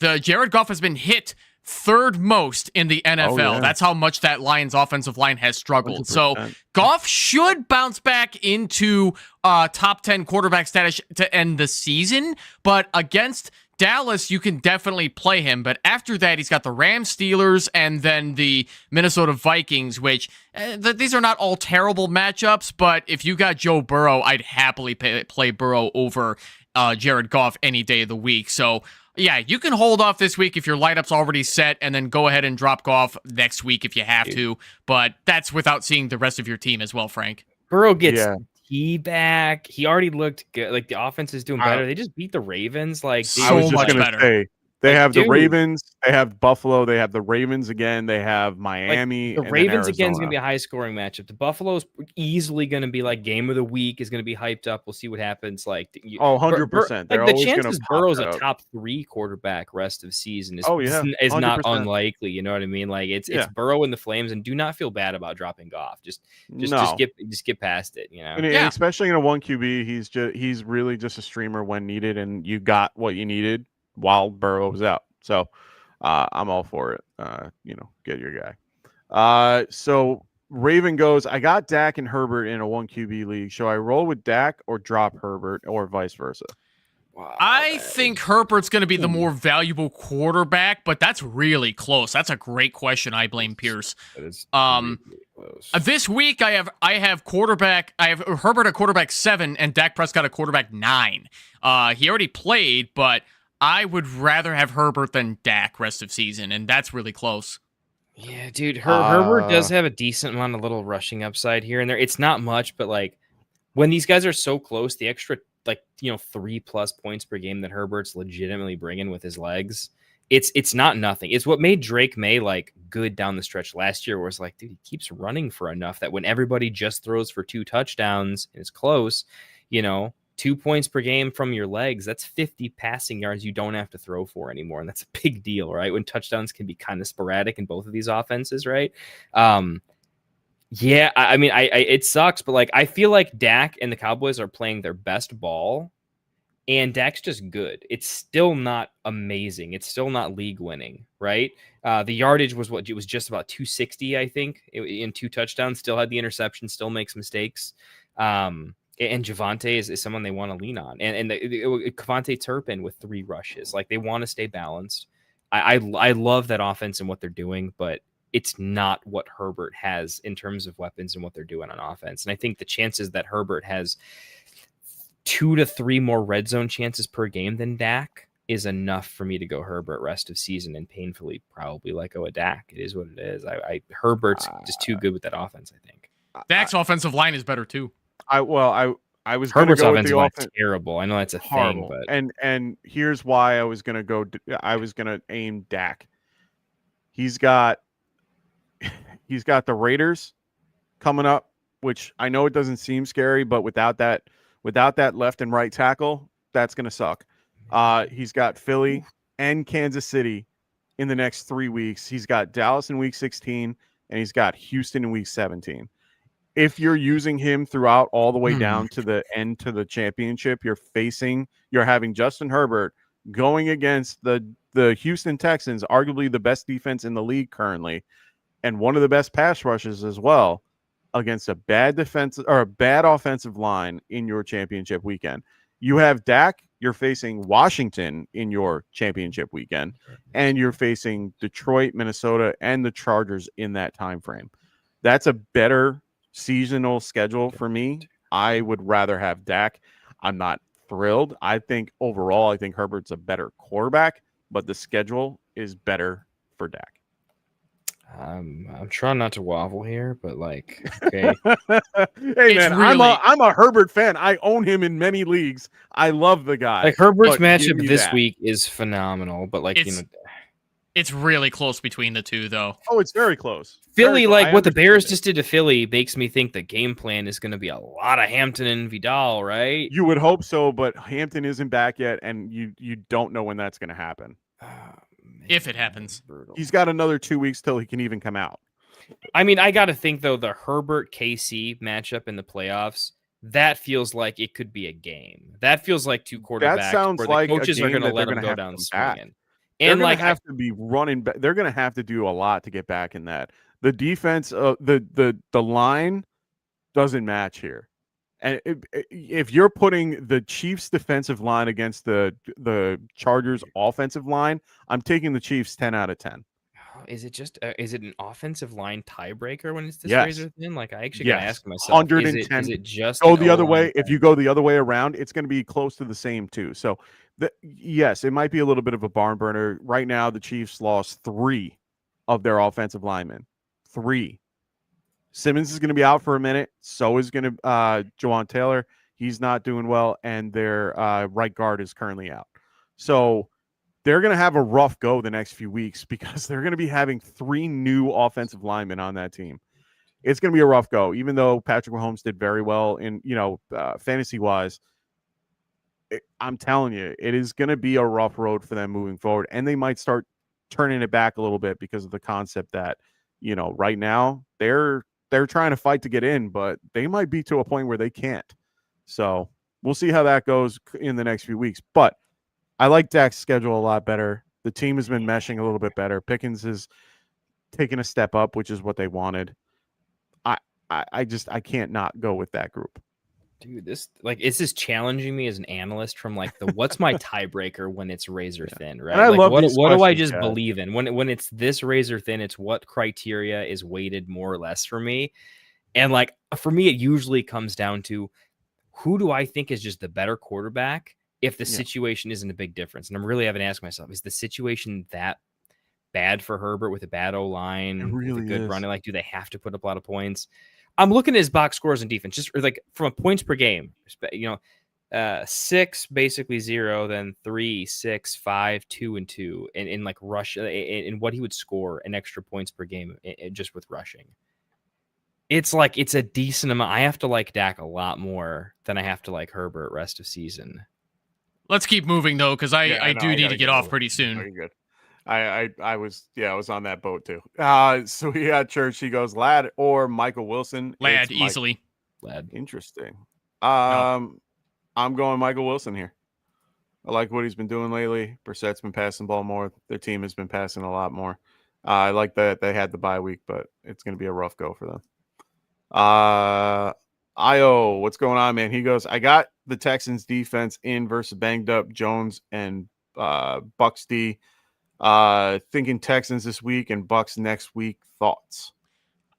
the Jared Goff has been hit third most in the NFL. That's how much that Lions offensive line has struggled. 100%. So Goff should bounce back into top 10 quarterback status to end the season, but against Dallas, you can definitely play him. But after that, he's got the Rams, Steelers, and then the Minnesota Vikings, which these are not all terrible matchups, but if you got Joe Burrow, I'd happily play Burrow over Jared Goff any day of the week. So you can hold off this week if your lineup's already set, and then go ahead and drop Goff next week if you have to. But that's without seeing the rest of your team as well, Frank. Burrow gets T back. He already looked good. Like, the offense is doing better. They just beat the Ravens. Like, so much better. They have the Ravens. They have Buffalo. They have the Ravens again. They have Miami. The Ravens again is going to be a high-scoring matchup. The Buffalo's easily going to be like game of the week. Is going to be hyped up. We'll see what happens. 100%. The chances Burrow's a top 3 quarterback rest of season is not unlikely. You know what I mean? Like, it's Burrow and the Flames, and do not feel bad about dropping Goff. Just get past it. You know, and especially in a 1 QB, he's really just a streamer when needed, and you got what you needed while Burrow was out. So I'm all for it. Get your guy. So Raven goes, I got Dak and Herbert in a 1 QB league. Should I roll with Dak or drop Herbert, or vice versa? Wow, I think Herbert's going to be the more valuable quarterback, but that's really close. That's a great question. I blame Pierce. This week I have Herbert at quarterback 7 and Dak Prescott at quarterback 9. He already played, but I would rather have Herbert than Dak rest of season, and that's really close. Yeah, dude. Herbert does have a decent amount of little rushing upside here and there. It's not much, but like when these guys are so close, the extra 3+ points per game that Herbert's legitimately bringing with his legs it's not nothing. It's what made Drake May like good down the stretch last year, where it's like, dude, he keeps running for enough that when everybody just throws for 2 touchdowns and it's close, 2 points per game from your legs, that's 50 passing yards you don't have to throw for anymore. And that's a big deal, right? When touchdowns can be kind of sporadic in both of these offenses, right? Yeah, I mean, it sucks, but like I feel like Dak and the Cowboys are playing their best ball, and Dak's just good. It's still not amazing. It's still not league winning, right? The yardage was it was just about 260, I think, in 2 touchdowns. Still had the interception. Still makes mistakes. And Javonte is someone they want to lean on, and Kevontae Turpin with 3 rushes. Like they want to stay balanced. I love that offense and what they're doing, but it's not what Herbert has in terms of weapons and what they're doing on offense. And I think the chances that Herbert has 2 to 3 more red zone chances per game than Dak is enough for me to go Herbert rest of season, and painfully probably let go of Dak. It is what it is. Herbert's just too good with that offense, I think. Dak's offensive line is better too. I was going to Herbert's go with offensive the line's offense. terrible. I know that's a Horrible. thing, but and here's why I was going to aim Dak. He's got the Raiders coming up, which I know it doesn't seem scary, but without that left and right tackle, that's going to suck. He's got Philly and Kansas City in the next 3 weeks. He's got Dallas in week 16, and he's got Houston in week 17. If you're using him throughout all the way down to the end to the championship, you're having Justin Herbert going against the Houston Texans, arguably the best defense in the league currently, and one of the best pass rushes as well, against a bad defensive or a bad offensive line in your championship weekend. You have Dak, you're facing Washington in your championship weekend, and you're facing Detroit, Minnesota, and the Chargers in that time frame. That's a better seasonal schedule for me. I would rather have Dak. I'm not thrilled. I think overall, Herbert's a better quarterback, but the schedule is better for Dak. I'm trying not to waffle here, but like, okay. Hey man, I'm a Herbert fan. I own him in many leagues. I love the guy. Like Herbert's matchup this week is phenomenal, but like it's really close between the two, though. Oh, it's very close. Philly, like what the Bears just did to Philly, makes me think the game plan is going to be a lot of Hampton and Vidal, right? You would hope so, but Hampton isn't back yet, and you don't know when that's going to happen. If it happens. He's got another 2 weeks till he can even come out. I mean, I got to think, though, the Herbert-KC matchup in the playoffs, that feels like it could be a game. That feels like 2 quarterbacks that sounds where the like coaches are going to let them go down swinging. And like have to be running back. They're going to have to do a lot to get back in that. The defense, the line doesn't match here. And if you're putting the Chiefs' defensive line against the Chargers' offensive line, I'm taking the Chiefs 10 out of 10. Is it just is it an offensive line tiebreaker when it's this Yes. razor thin? Like I actually gotta ask myself, 110. Is it just go the other way? If you go the other way around, it's going to be close to the same too. So yes, it might be a little bit of a barn burner. Right now, the Chiefs lost 3 of their offensive linemen. 3. Simmons is going to be out for a minute. So is going to Jawan Taylor. He's not doing well, and their right guard is currently out. So they're going to have a rough go the next few weeks because they're going to be having 3 new offensive linemen on that team. It's going to be a rough go, even though Patrick Mahomes did very well in fantasy-wise. I'm telling you, it is going to be a rough road for them moving forward, and they might start turning it back a little bit because of the concept that, right now they're trying to fight to get in, but they might be to a point where they can't. So we'll see how that goes in the next few weeks. But I like Dak's schedule a lot better. The team has been meshing a little bit better. Pickens is taking a step up, which is what they wanted. I can't not go with that group. Dude, this is challenging me as an analyst from like what's my tiebreaker when it's razor thin, right? And I love what do I just guys. believe in when it's this razor thin? It's what criteria is weighted more or less for me, and like for me, it usually comes down to who do I think is just the better quarterback if the situation isn't a big difference. And I'm really having to ask myself: is the situation that bad for Herbert with a bad O-line, with a good running? Like, do they have to put up a lot of points? I'm looking at his box scores and defense, just like from a points per game. 6, basically 0, then 3, 6, 5, 2, and 2, and in like rush, in what he would score in extra points per game just with rushing. It's like it's a decent amount. I have to like Dak a lot more than I have to like Herbert rest of season. Let's keep moving though, because I do need to get off pretty soon. Very good. I was on that boat too. So we got Church. He goes Ladd or Michael Wilson. Ladd easily. Ladd. Interesting. I'm going Michael Wilson here. I like what he's been doing lately. Brissett's been passing the ball more. Their team has been passing a lot more. I like that they had the bye week, but it's going to be a rough go for them. Io, what's going on, man? He goes, I got the Texans defense in versus banged up Jones and Bucks D. Thinking Texans this week and Bucks next week. Thoughts?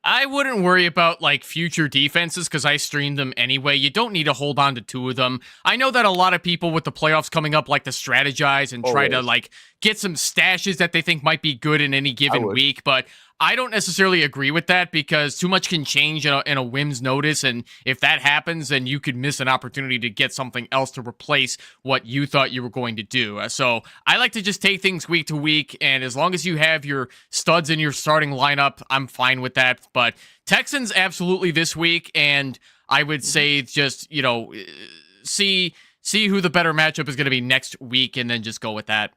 I wouldn't worry about like future defenses because I streamed them anyway. You don't need to hold on to 2 of them. I know that a lot of people with the playoffs coming up like to strategize and try to like get some stashes that they think might be good in any given week, but I don't necessarily agree with that because too much can change in a whim's notice, and if that happens, then you could miss an opportunity to get something else to replace what you thought you were going to do. So I like to just take things week to week, and as long as you have your studs in your starting lineup, I'm fine with that. But Texans absolutely this week, and I would say just, see who the better matchup is going to be next week, and then just go with that.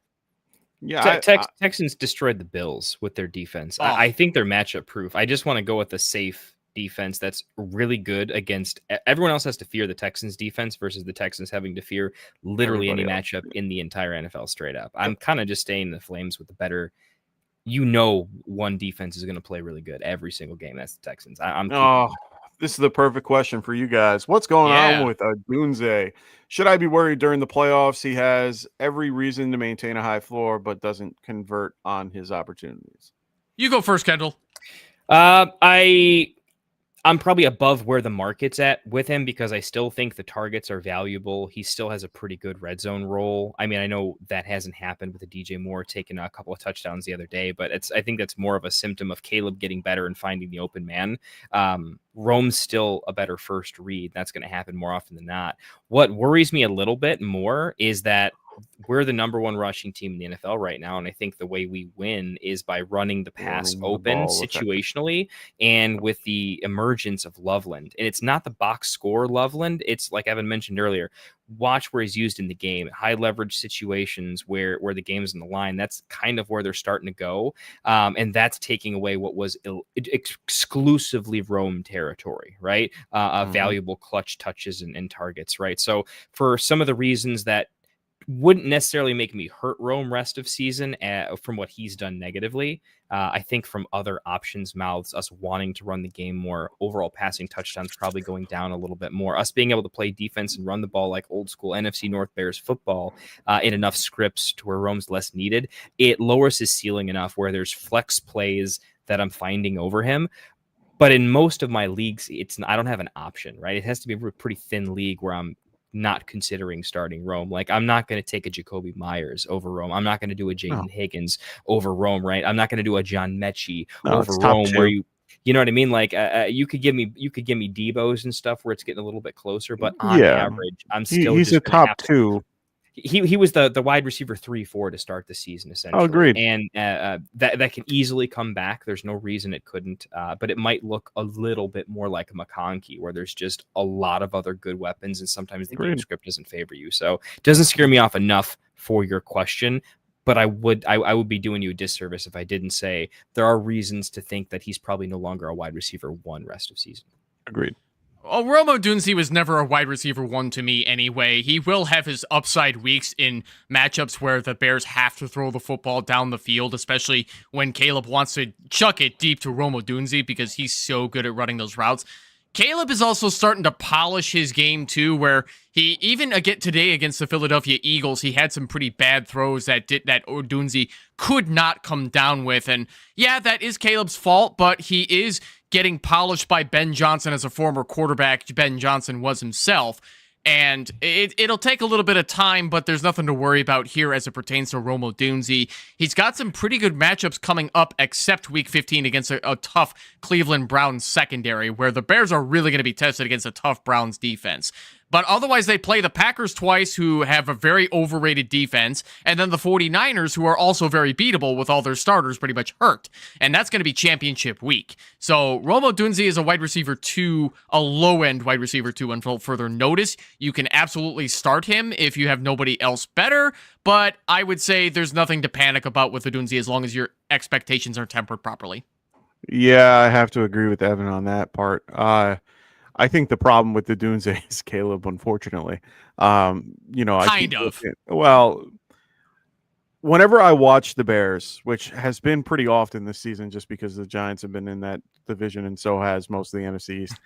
Yeah, Texans destroyed the Bills with their defense. I think they're matchup proof. I just want to go with a safe defense that's really good against everyone else has to fear the Texans defense versus the Texans having to fear literally any matchup in the entire NFL straight up. I'm kind of just staying the Flames with the better, one defense is going to play really good every single game. That's the Texans. This is the perfect question for you guys. What's going on with Dunze? Should I be worried during the playoffs? He has every reason to maintain a high floor, but doesn't convert on his opportunities. You go first, Kendall. I'm probably above where the market's at with him because I still think the targets are valuable. He still has a pretty good red zone role. I mean, I know that hasn't happened with the DJ Moore taking a couple of touchdowns the other day, but I think that's more of a symptom of Caleb getting better and finding the open man. Rome's still a better first read. That's going to happen more often than not. What worries me a little bit more is that we're the number 1 rushing team in the NFL right now. And I think the way we win is by running the pass open situationally and with the emergence of Loveland. And it's not the box score Loveland. It's like Evan mentioned earlier, watch where he's used in the game, high leverage situations where the game's in the line. That's kind of where they're starting to go. And that's taking away what was exclusively Rome territory, right? Valuable clutch touches and targets, right? So for some of the reasons that wouldn't necessarily make me hurt Rome rest of season from what he's done negatively. I think from other options mouths, us wanting to run the game more, overall passing touchdowns probably going down a little bit more. Us being able to play defense and run the ball like old school NFC North Bears football in enough scripts to where Rome's less needed. It lowers his ceiling enough where there's flex plays that I'm finding over him. But in most of my leagues, I don't have an option, right? It has to be a pretty thin league where I'm not considering starting Rome. Like I'm not going to take a Jacoby Myers over Rome. I'm not going to do a Jaden Higgins over Rome, right? I'm not going to do a John Mechie over Rome where you know what I mean? Like you could give me Debo's and stuff where it's getting a little bit closer, but on average, I'm still he's a top 2. He was the wide receiver 3-4 to start the season, essentially. Oh, agreed. And that can easily come back. There's no reason it couldn't. But it might look a little bit more like a McConkey, where there's just a lot of other good weapons, and sometimes the game script doesn't favor you. So it doesn't scare me off enough for your question. But I would be doing you a disservice if I didn't say there are reasons to think that he's probably no longer a wide receiver 1 rest of season. Agreed. Well, Rome Odunze was never a wide receiver 1 to me anyway. He will have his upside weeks in matchups where the Bears have to throw the football down the field, especially when Caleb wants to chuck it deep to Rome Odunze because he's so good at running those routes. Caleb is also starting to polish his game too, where he even today against the Philadelphia Eagles, he had some pretty bad throws that Odunze could not come down with. And yeah, that is Caleb's fault, but he is getting polished by Ben Johnson as a former quarterback Ben Johnson was himself. And it'll take a little bit of time, but there's nothing to worry about here as it pertains to Rome Odunze. He's got some pretty good matchups coming up, except Week 15 against a tough Cleveland Browns secondary, where the Bears are really going to be tested against a tough Browns defense. But otherwise, they play the Packers twice, who have a very overrated defense, and then the 49ers, who are also very beatable with all their starters pretty much hurt. And that's going to be championship week. So Rome Odunze is a wide receiver 2, a low-end wide receiver 2 until further notice. You can absolutely start him if you have nobody else better, but I would say there's nothing to panic about with Odunze as long as your expectations are tempered properly. Yeah, I have to agree with Evan on that part. I think the problem with the Odunze is Caleb, unfortunately. Well, whenever I watch the Bears, which has been pretty often this season just because the Giants have been in that division and so has most of the NFC East.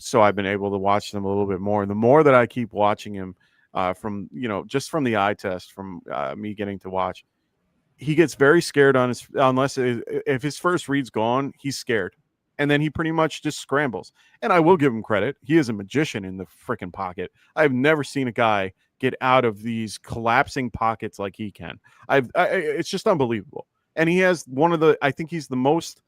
So I've been able to watch them a little bit more. And the more that I keep watching him from the eye test, from me getting to watch, he gets very scared if his first read's gone, he's scared. And then he pretty much just scrambles. And I will give him credit. He is a magician in the freaking pocket. I've never seen a guy get out of these collapsing pockets like he can. It's just unbelievable. And he has I think he's the most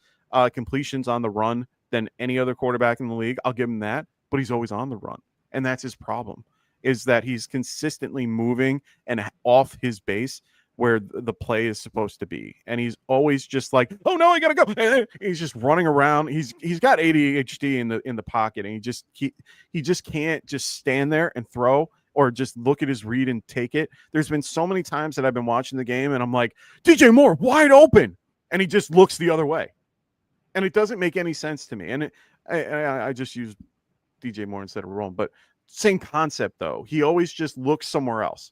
completions on the run than any other quarterback in the league. I'll give him that. But he's always on the run. And that's his problem, is that he's consistently moving and off his base where the play is supposed to be, and he's always just like, oh no, I gotta go. He's just running around. He's got ADHD in the pocket, and he just can't just stand there and throw or just look at his read and take it. There's been so many times that I've been watching the game and I'm like, DJ Moore wide open, and he just looks the other way, and it doesn't make any sense to me. And I just use DJ Moore instead of Rome, but same concept though. He always just looks somewhere else.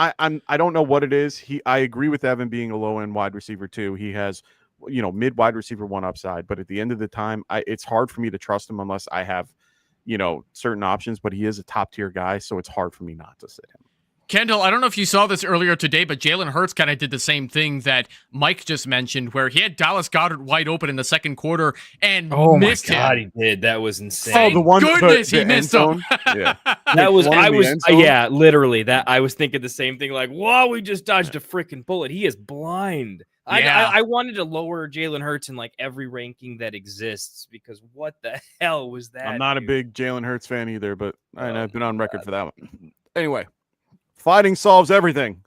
I don't know what it is. I agree with Evan being a low end wide receiver too. He has, mid wide receiver 1 upside, but at the end of the time, it's hard for me to trust him unless I have, certain options. But he is a top tier guy, so it's hard for me not to sit him. Kendall, I don't know if you saw this earlier today, but Jalen Hurts kind of did the same thing that Mike just mentioned, where he had Dallas Goedert wide open in the second quarter and missed him. Oh my God, he did. That was insane. Thank goodness he missed him. Yeah, literally that. I was thinking the same thing. Like, whoa, we just dodged a freaking bullet. He is blind. Yeah. I wanted to lower Jalen Hurts in like every ranking that exists because what the hell was that? I'm not a big Jalen Hurts fan either, but I've been on record for that one. Anyway. Fighting solves everything.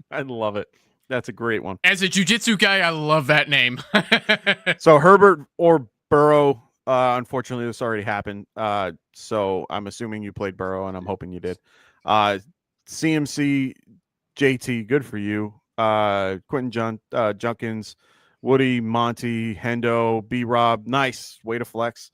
I love it. That's a great one. As a jiu-jitsu guy, I love that name. So Herbert or Burrow, unfortunately, this already happened. So I'm assuming you played Burrow, and I'm hoping you did. CMC, JT, good for you. Quentin Junkins, Woody, Monty, Hendo, B-Rob, nice. Way to flex.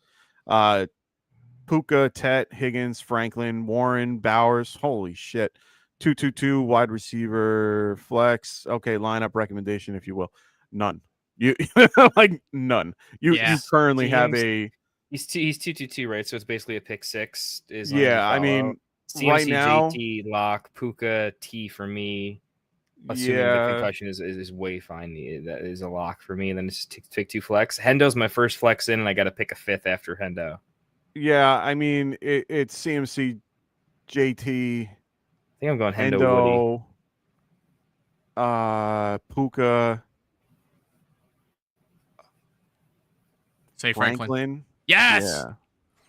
Puka, Tet, Higgins, Franklin, Warren, Bowers. Holy shit. 2-2-2 wide receiver flex. Okay, lineup recommendation, if you will. None. You like none. You currently have a. He's 2-2-2, right? So it's basically a pick 6. I mean, CMC, right now, JT, Lock, Puka, T for me. Assuming the concussion is way fine. That is a lock for me. And then it's pick 2 flex. Hendo's my first flex in, and I got to pick a 5th after Hendo. Yeah, I mean, it's CMC, JT. I think I'm going Hendo, Woody. Puka. Say Franklin. Yes.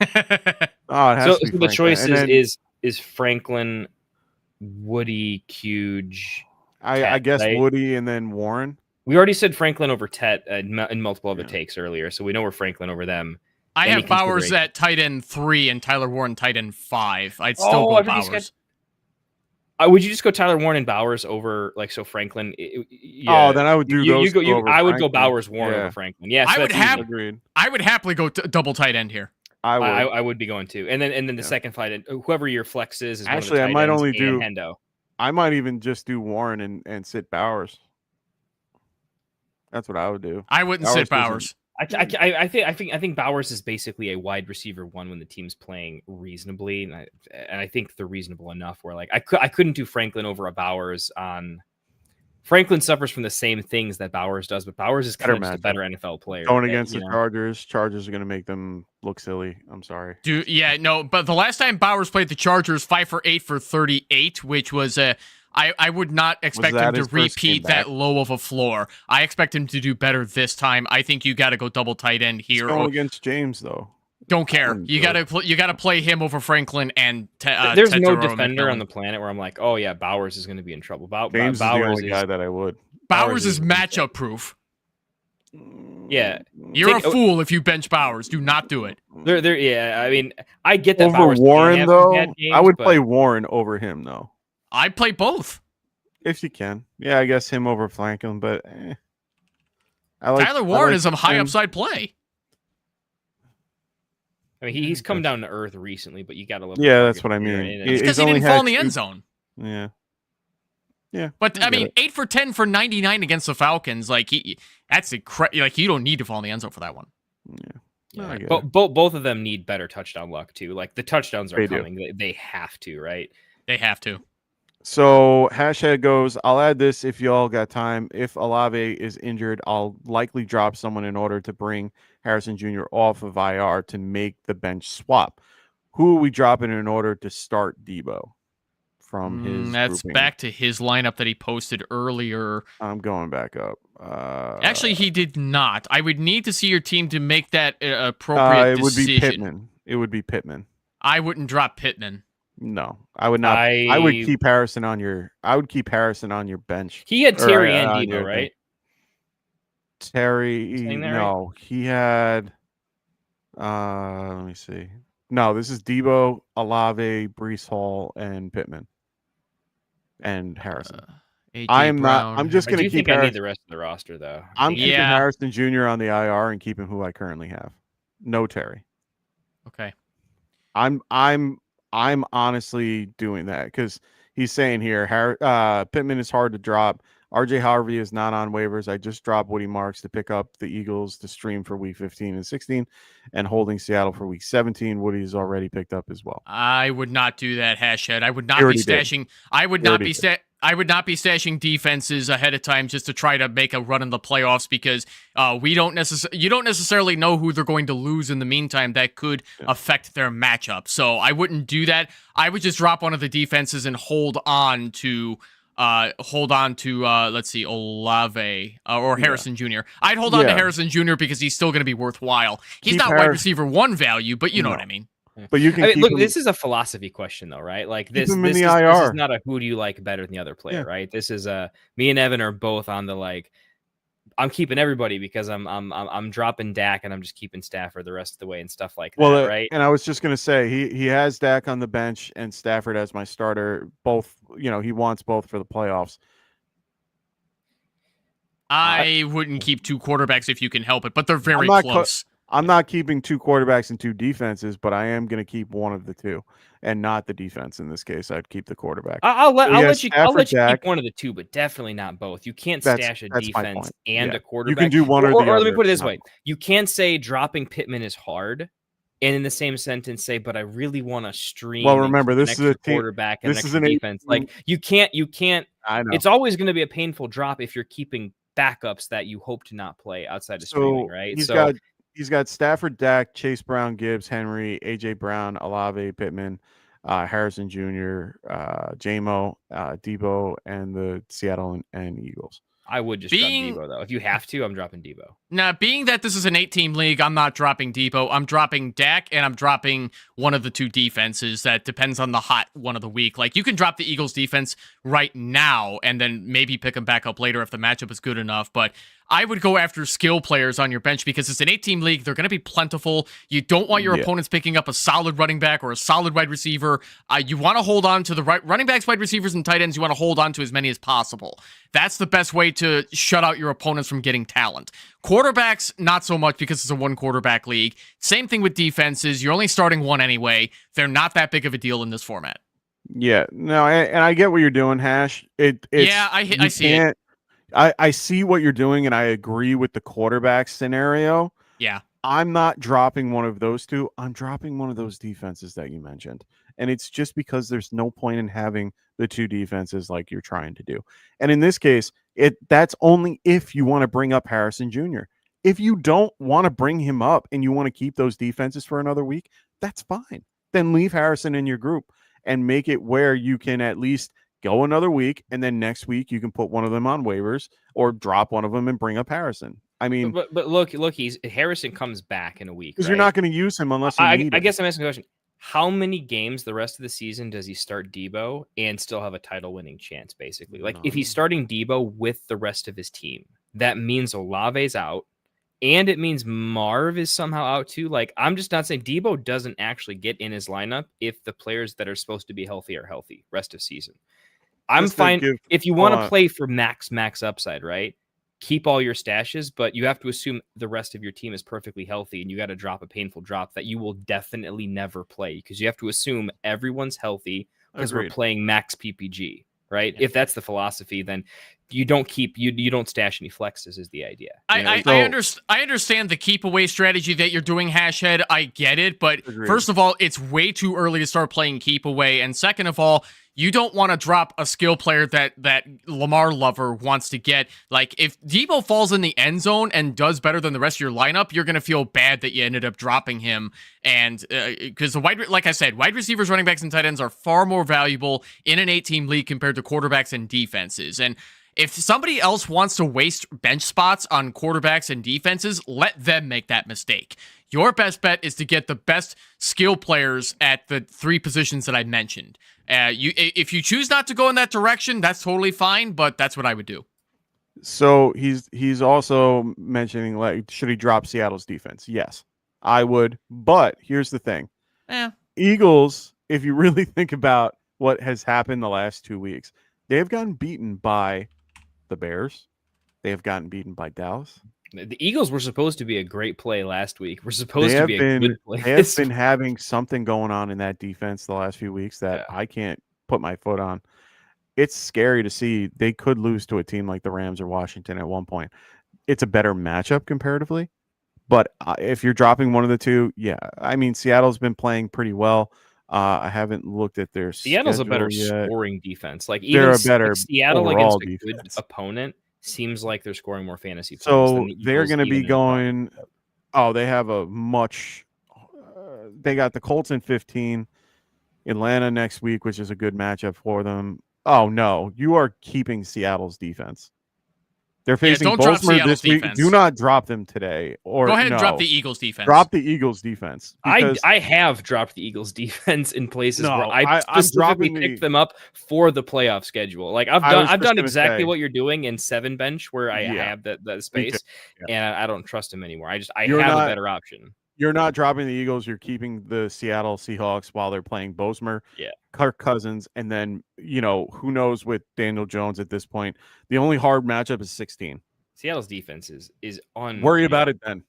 Yeah. So the choice is Franklin, Woody, Huge. I guess right? Woody and then Warren. We already said Franklin over Tet in multiple other takes earlier, so we know we're Franklin over them. I have Bowers at tight end 3 and Tyler Warren tight end 5. I'd still go Bowers. Would you just go Tyler Warren and Bowers over Franklin? Then I would do those. I would go Bowers Warren over Franklin. Yeah, so I would happily go double tight end here. I would be going to, and then the second fight, whoever your flex is actually one of the I might only do Hendo. I might even just do Warren and sit Bowers. That's what I would do. I wouldn't sit Bowers. I think Bowers is basically a wide receiver 1 when the team's playing reasonably, and I think they're reasonable enough where I couldn't do Franklin over a Bowers on. Franklin suffers from the same things that Bowers does, but Bowers is kind of just a better NFL player. Going against the Chargers. Chargers are going to make them look silly. I'm sorry. But the last time Bowers played the Chargers, 5 for 8 for 38, which was I would not expect him to repeat that low of a floor. I expect him to do better this time. I think you got to go double tight end here. Going against James, though. Don't care. You gotta play him over Franklin and there's Ted no Terrell defender McMillan. on the planet where I'm like, oh yeah, Bowers is going to be in trouble. James Bowers is the only guy that I would. Bowers is matchup proof. Yeah, you're a fool if you bench Bowers. Do not do it. Yeah, I mean, I get that over Bowers Warren though. games, I would play Warren over him though. I'd play both if you can. Yeah, I guess him over Franklin, but Tyler Warren is a high upside play. I mean, he's come down to earth recently, but you got to love. Yeah, that's what I mean. It's because he didn't fall in the end zone. Yeah. Yeah. But I mean, 8 for 10 for 99 against the Falcons, like that's like you don't need to fall in the end zone for that one. Yeah. But both of them need better touchdown luck too. Like the touchdowns are coming. They have to, right? They have to. So hashtag goes, I'll add this if y'all got time. If Olave is injured, I'll likely drop someone in order to bring Harrison Jr. off of IR to make the bench swap. Who are we dropping in order to start Debo from his That's grouping? Back to his lineup that he posted earlier. I'm going back up. Actually, he did not. I would need to see your team to make that appropriate decision. It would be Pittman. I wouldn't drop Pittman. No, I would not. I would keep Harrison on your. I would keep Harrison on your bench. He had Terry and Debo, right? Terry, no, right? He had. Let me see. No, this is Debo, Olave, Breece Hall, and Pittman, and Harrison. I'm Brown. not. I'm just going to keep. I need the rest of the roster though. I'm keeping Harrison Jr. on the IR and keeping who I currently have. No Terry. Okay. I'm honestly doing that because he's saying here, Pittman is hard to drop. RJ Harvey is not on waivers. I just dropped Woody Marks to pick up the Eagles to stream for week 15 and 16 and holding Seattle for week 17. Woody's already picked up as well. I would not do that, Hashhead. I would not be stashing. I would not be stashing defenses ahead of time just to try to make a run in the playoffs because you don't necessarily know who they're going to lose in the meantime that could affect their matchup. So I wouldn't do that. I would just drop one of the defenses and hold on to let's see, Olave or Harrison Jr. I'd hold on to Harrison Jr. because he's still going to be worthwhile. He's not wide receiver 1 value, but you know what I mean. But you can look. This is a philosophy question, though, right? Like this is not a who do you like better than the other player, right? This is me and Evan are both on the like. I'm keeping everybody because I'm dropping Dak and I'm just keeping Stafford the rest of the way and stuff like that, right? And I was just gonna say he has Dak on the bench and Stafford as my starter. Both, he wants both for the playoffs. I wouldn't keep 2 quarterbacks if you can help it, but they're very close. I'm not keeping 2 quarterbacks and 2 defenses, but I am going to keep one of the 2, and not the defense in this case. I'd keep the quarterback. I'll let you keep one of the 2, but definitely not both. You can't stash a defense and a quarterback. You can do one or the other. Or let me put it this way: you can't say dropping Pittman is hard, and in the same sentence say, "But I really want to stream." Well, remember this is a quarterback and this is an defense. Like you can't. I know it's always going to be a painful drop if you're keeping backups that you hope to not play outside of streaming, right? He's got Stafford, Dak, Chase Brown, Gibbs, Henry, AJ Brown, Olave, Pittman, Harrison Jr., J-Mo, Debo, and the Seattle and Eagles. I would just drop Debo, though. If you have to, I'm dropping Debo. Now, being that this is an 8-team league, I'm not dropping Debo. I'm dropping Dak, and I'm dropping one of the 2 defenses. That depends on the hot one of the week. Like, you can drop the Eagles defense right now, and then maybe pick them back up later if the matchup is good enough. But I would go after skill players on your bench because it's an 8-team league. They're going to be plentiful. You don't want your opponents picking up a solid running back or a solid wide receiver. You want to hold on to the right running backs, wide receivers, and tight ends. You want to hold on to as many as possible. That's the best way to shut out your opponents from getting talent. Quarterbacks, not so much because it's a 1-quarterback league. Same thing with defenses. You're only starting 1 anyway. They're not that big of a deal in this format. Yeah, no, and I get what you're doing, Hash. I see it. I see what you're doing, and I agree with the quarterback scenario. Yeah. I'm not dropping one of those 2. I'm dropping one of those defenses that you mentioned. And it's just because there's no point in having the 2 defenses like you're trying to do. And in this case, that's only if you want to bring up Harrison Jr. If you don't want to bring him up and you want to keep those defenses for another week, that's fine. Then leave Harrison in your group and make it where you can at least go another week, and then next week you can put one of them on waivers or drop one of them and bring up Harrison. I mean, but look, Harrison comes back in a week because you're not going to use him unless you need I him. guess I'm asking a question. How many games the rest of the season does he start Debo and still have a title winning chance? Basically, like if he's starting Debo with the rest of his team, that means Olave's out. And it means Marv is somehow out too. Like, I'm just not saying Debo doesn't actually get in his lineup if the players that are supposed to be healthy are healthy rest of season. I'm fine. If you want to play for max upside, right? Keep all your stashes, but you have to assume the rest of your team is perfectly healthy and you got to drop a painful drop that you will definitely never play because you have to assume everyone's healthy because we're playing max PPG, right? Yeah. If that's the philosophy, then you don't stash any flexes is the idea. I understand the keep away strategy that you're doing, Hashhead. I get it, but first of all, it's way too early to start playing keep away, and second of all, you don't want to drop a skill player that Lamar Lover wants to get. Like, if Debo falls in the end zone and does better than the rest of your lineup, you're going to feel bad that you ended up dropping him. And because like I said, wide receivers, running backs, and tight ends are far more valuable in an 8-team league compared to quarterbacks and defenses. And if somebody else wants to waste bench spots on quarterbacks and defenses, let them make that mistake. Your best bet is to get the best skill players at the 3 positions that I mentioned. If you choose not to go in that direction, that's totally fine, but that's what I would do. So he's also mentioning, like, should he drop Seattle's defense? Yes, I would. But here's the thing. Eagles, if you really think about what has happened the last 2 weeks, they have gotten beaten by the Bears. They have gotten beaten by Dallas. The Eagles were supposed to be a great play last week. We're supposed to be a good play. They have been having something going on in that defense the last few weeks that I can't put my foot on. It's scary to see. They could lose to a team like the Rams or Washington at one point. It's a better matchup comparatively. But if you're dropping one of the two, I mean, Seattle's been playing pretty well. I haven't looked at their Seattle's a better scoring defense. Like, even they're a better Seattle against a defense. good opponent seems like they're scoring more fantasy points. So they're going to be going. They have a much. They got the Colts in 15, Atlanta next week, which is a good matchup for them. Oh no, you are keeping Seattle's defense. They're facing Baltimore this week. Do not drop them today. Or go ahead and drop the Eagles defense. Drop the Eagles defense. I have dropped the Eagles defense in places where I specifically picked them up for the playoff schedule. Like, I've done exactly what you're doing in 7 bench where I have that space, and I don't trust them anymore. I have a better option. You're not dropping the Eagles. You're keeping the Seattle Seahawks while they're playing Bozemer, Kirk Cousins, and then, who knows with Daniel Jones at this point. The only hard matchup is 16. Seattle's defense is on. Worry about it then.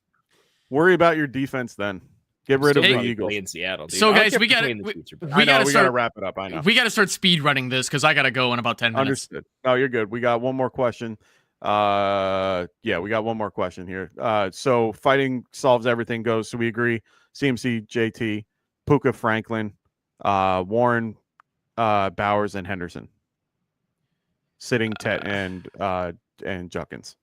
Worry about your defense then. Get rid of the Eagles in Seattle. Dude. So guys, we got to wrap it up. I know we got to start speed running this because I got to go in about 10 minutes. Understood. No, you're good. We got one more question. We got one more question here. So fighting solves everything goes. So we agree. CMC, JT, Puka, Franklin, Warren, Bowers, and Henderson. Sitting Tet and Juckins.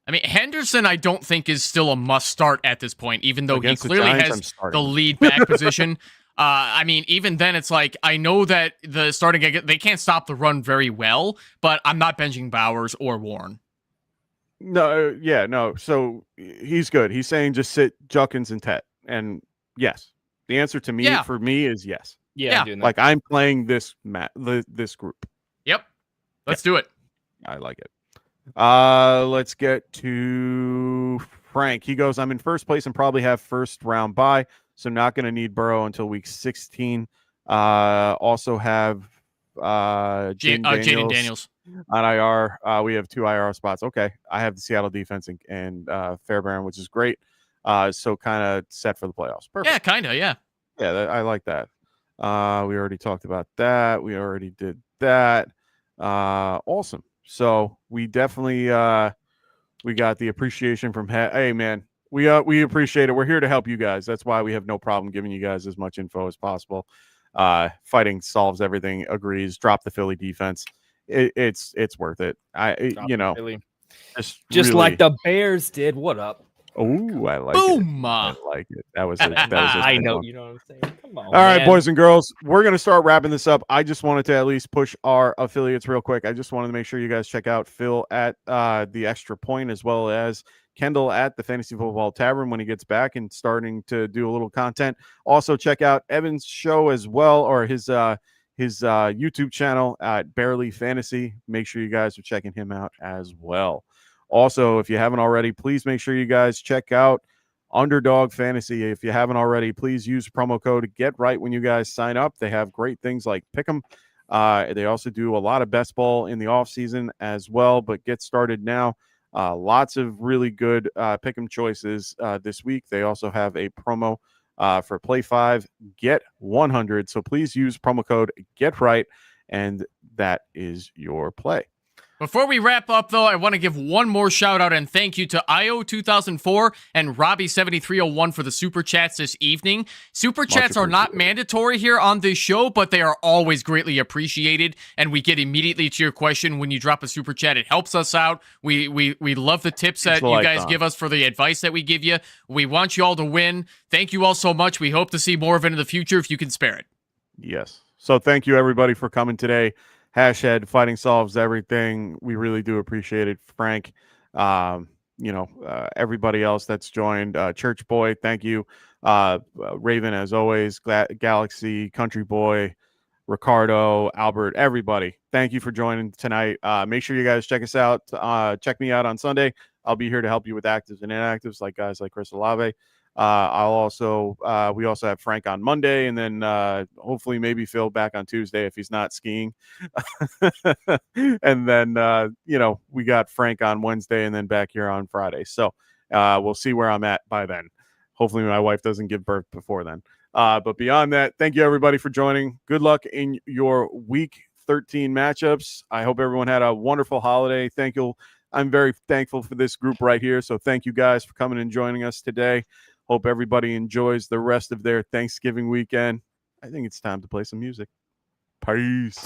I mean, Henderson, I don't think is still a must start at this point, even though he clearly has the lead back position. I mean, even then, it's like, I know that the starting, they can't stop the run very well, but I'm not benching Bowers or Warren. No. So he's good. He's saying just sit Juckins and Tet. And yes, the answer to me, for me, is yes. Yeah. Like, I'm playing this group. Yep. Let's do it. I like it. Let's get to Frank. He goes, I'm in first place and probably have first round bye. So not going to need Burrow until week 16. Also have Jaden Daniels on IR. We have 2 IR spots. Okay. I have the Seattle defense and Fairbairn, which is great. So kind of set for the playoffs. Perfect. Yeah, kind of. Yeah. Yeah, I like that. We already talked about that. We already did that. Awesome. So we definitely we got the appreciation from hey man. We appreciate it. We're here to help you guys. That's why we have no problem giving you guys as much info as possible. Fighting solves everything. Agrees. Drop the Philly defense. It's worth it. Just really, like the Bears did. What up? Oh, I like Boom. it. I like it. That was a I know. one. You know what I'm saying? Come on. All right, man. boys and girls, we're going to start wrapping this up. I just wanted to at least push our affiliates real quick. I just wanted to make sure you guys check out Phil at the Extra Point, as well as Kendall at the Fantasy Football Tavern when he gets back and starting to do a little content. Also, check out Evan's show as well, or his YouTube channel at Barely Fantasy. Make sure you guys are checking him out as well. Also, if you haven't already, please make sure you guys check out Underdog Fantasy. If you haven't already, please use promo code GETRIGHT when you guys sign up. They have great things like Pick'em. They also do a lot of best ball in the off season as well, but get started now. Lots of really good Pick'em choices this week. They also have a promo for Play 5, Get 100. So please use promo code GETRIGHT, and that is your play. Before we wrap up, though, I want to give one more shout out and thank you to IO2004 and Robbie7301 for the super chats this evening. Super chats are not mandatory here on this show, but they are always greatly appreciated. And we get immediately to your question when you drop a super chat. It helps us out. We love the tips that you guys give us for the advice that we give you. We want you all to win. Thank you all so much. We hope to see more of it in the future if you can spare it. Yes. So thank you, everybody, for coming today. Hashhead Fighting Solves Everything. We really do appreciate it. Frank, everybody else that's joined. Church Boy, thank you. Raven, as always. Galaxy, Country Boy, Ricardo, Albert, everybody. Thank you for joining tonight. Make sure you guys check us out. Check me out on Sunday. I'll be here to help you with actives and inactives, like guys like Chris Olave. We also have Frank on Monday, and then hopefully maybe Phil back on Tuesday if he's not skiing. And then we got Frank on Wednesday, and then back here on Friday. So we'll see where I'm at by then. Hopefully my wife doesn't give birth before then. But beyond that, thank you everybody for joining. Good luck in your Week 13 matchups. I hope everyone had a wonderful holiday. I'm very thankful for this group right here. So thank you guys for coming and joining us today. Hope everybody enjoys the rest of their Thanksgiving weekend. I think it's time to play some music. Peace.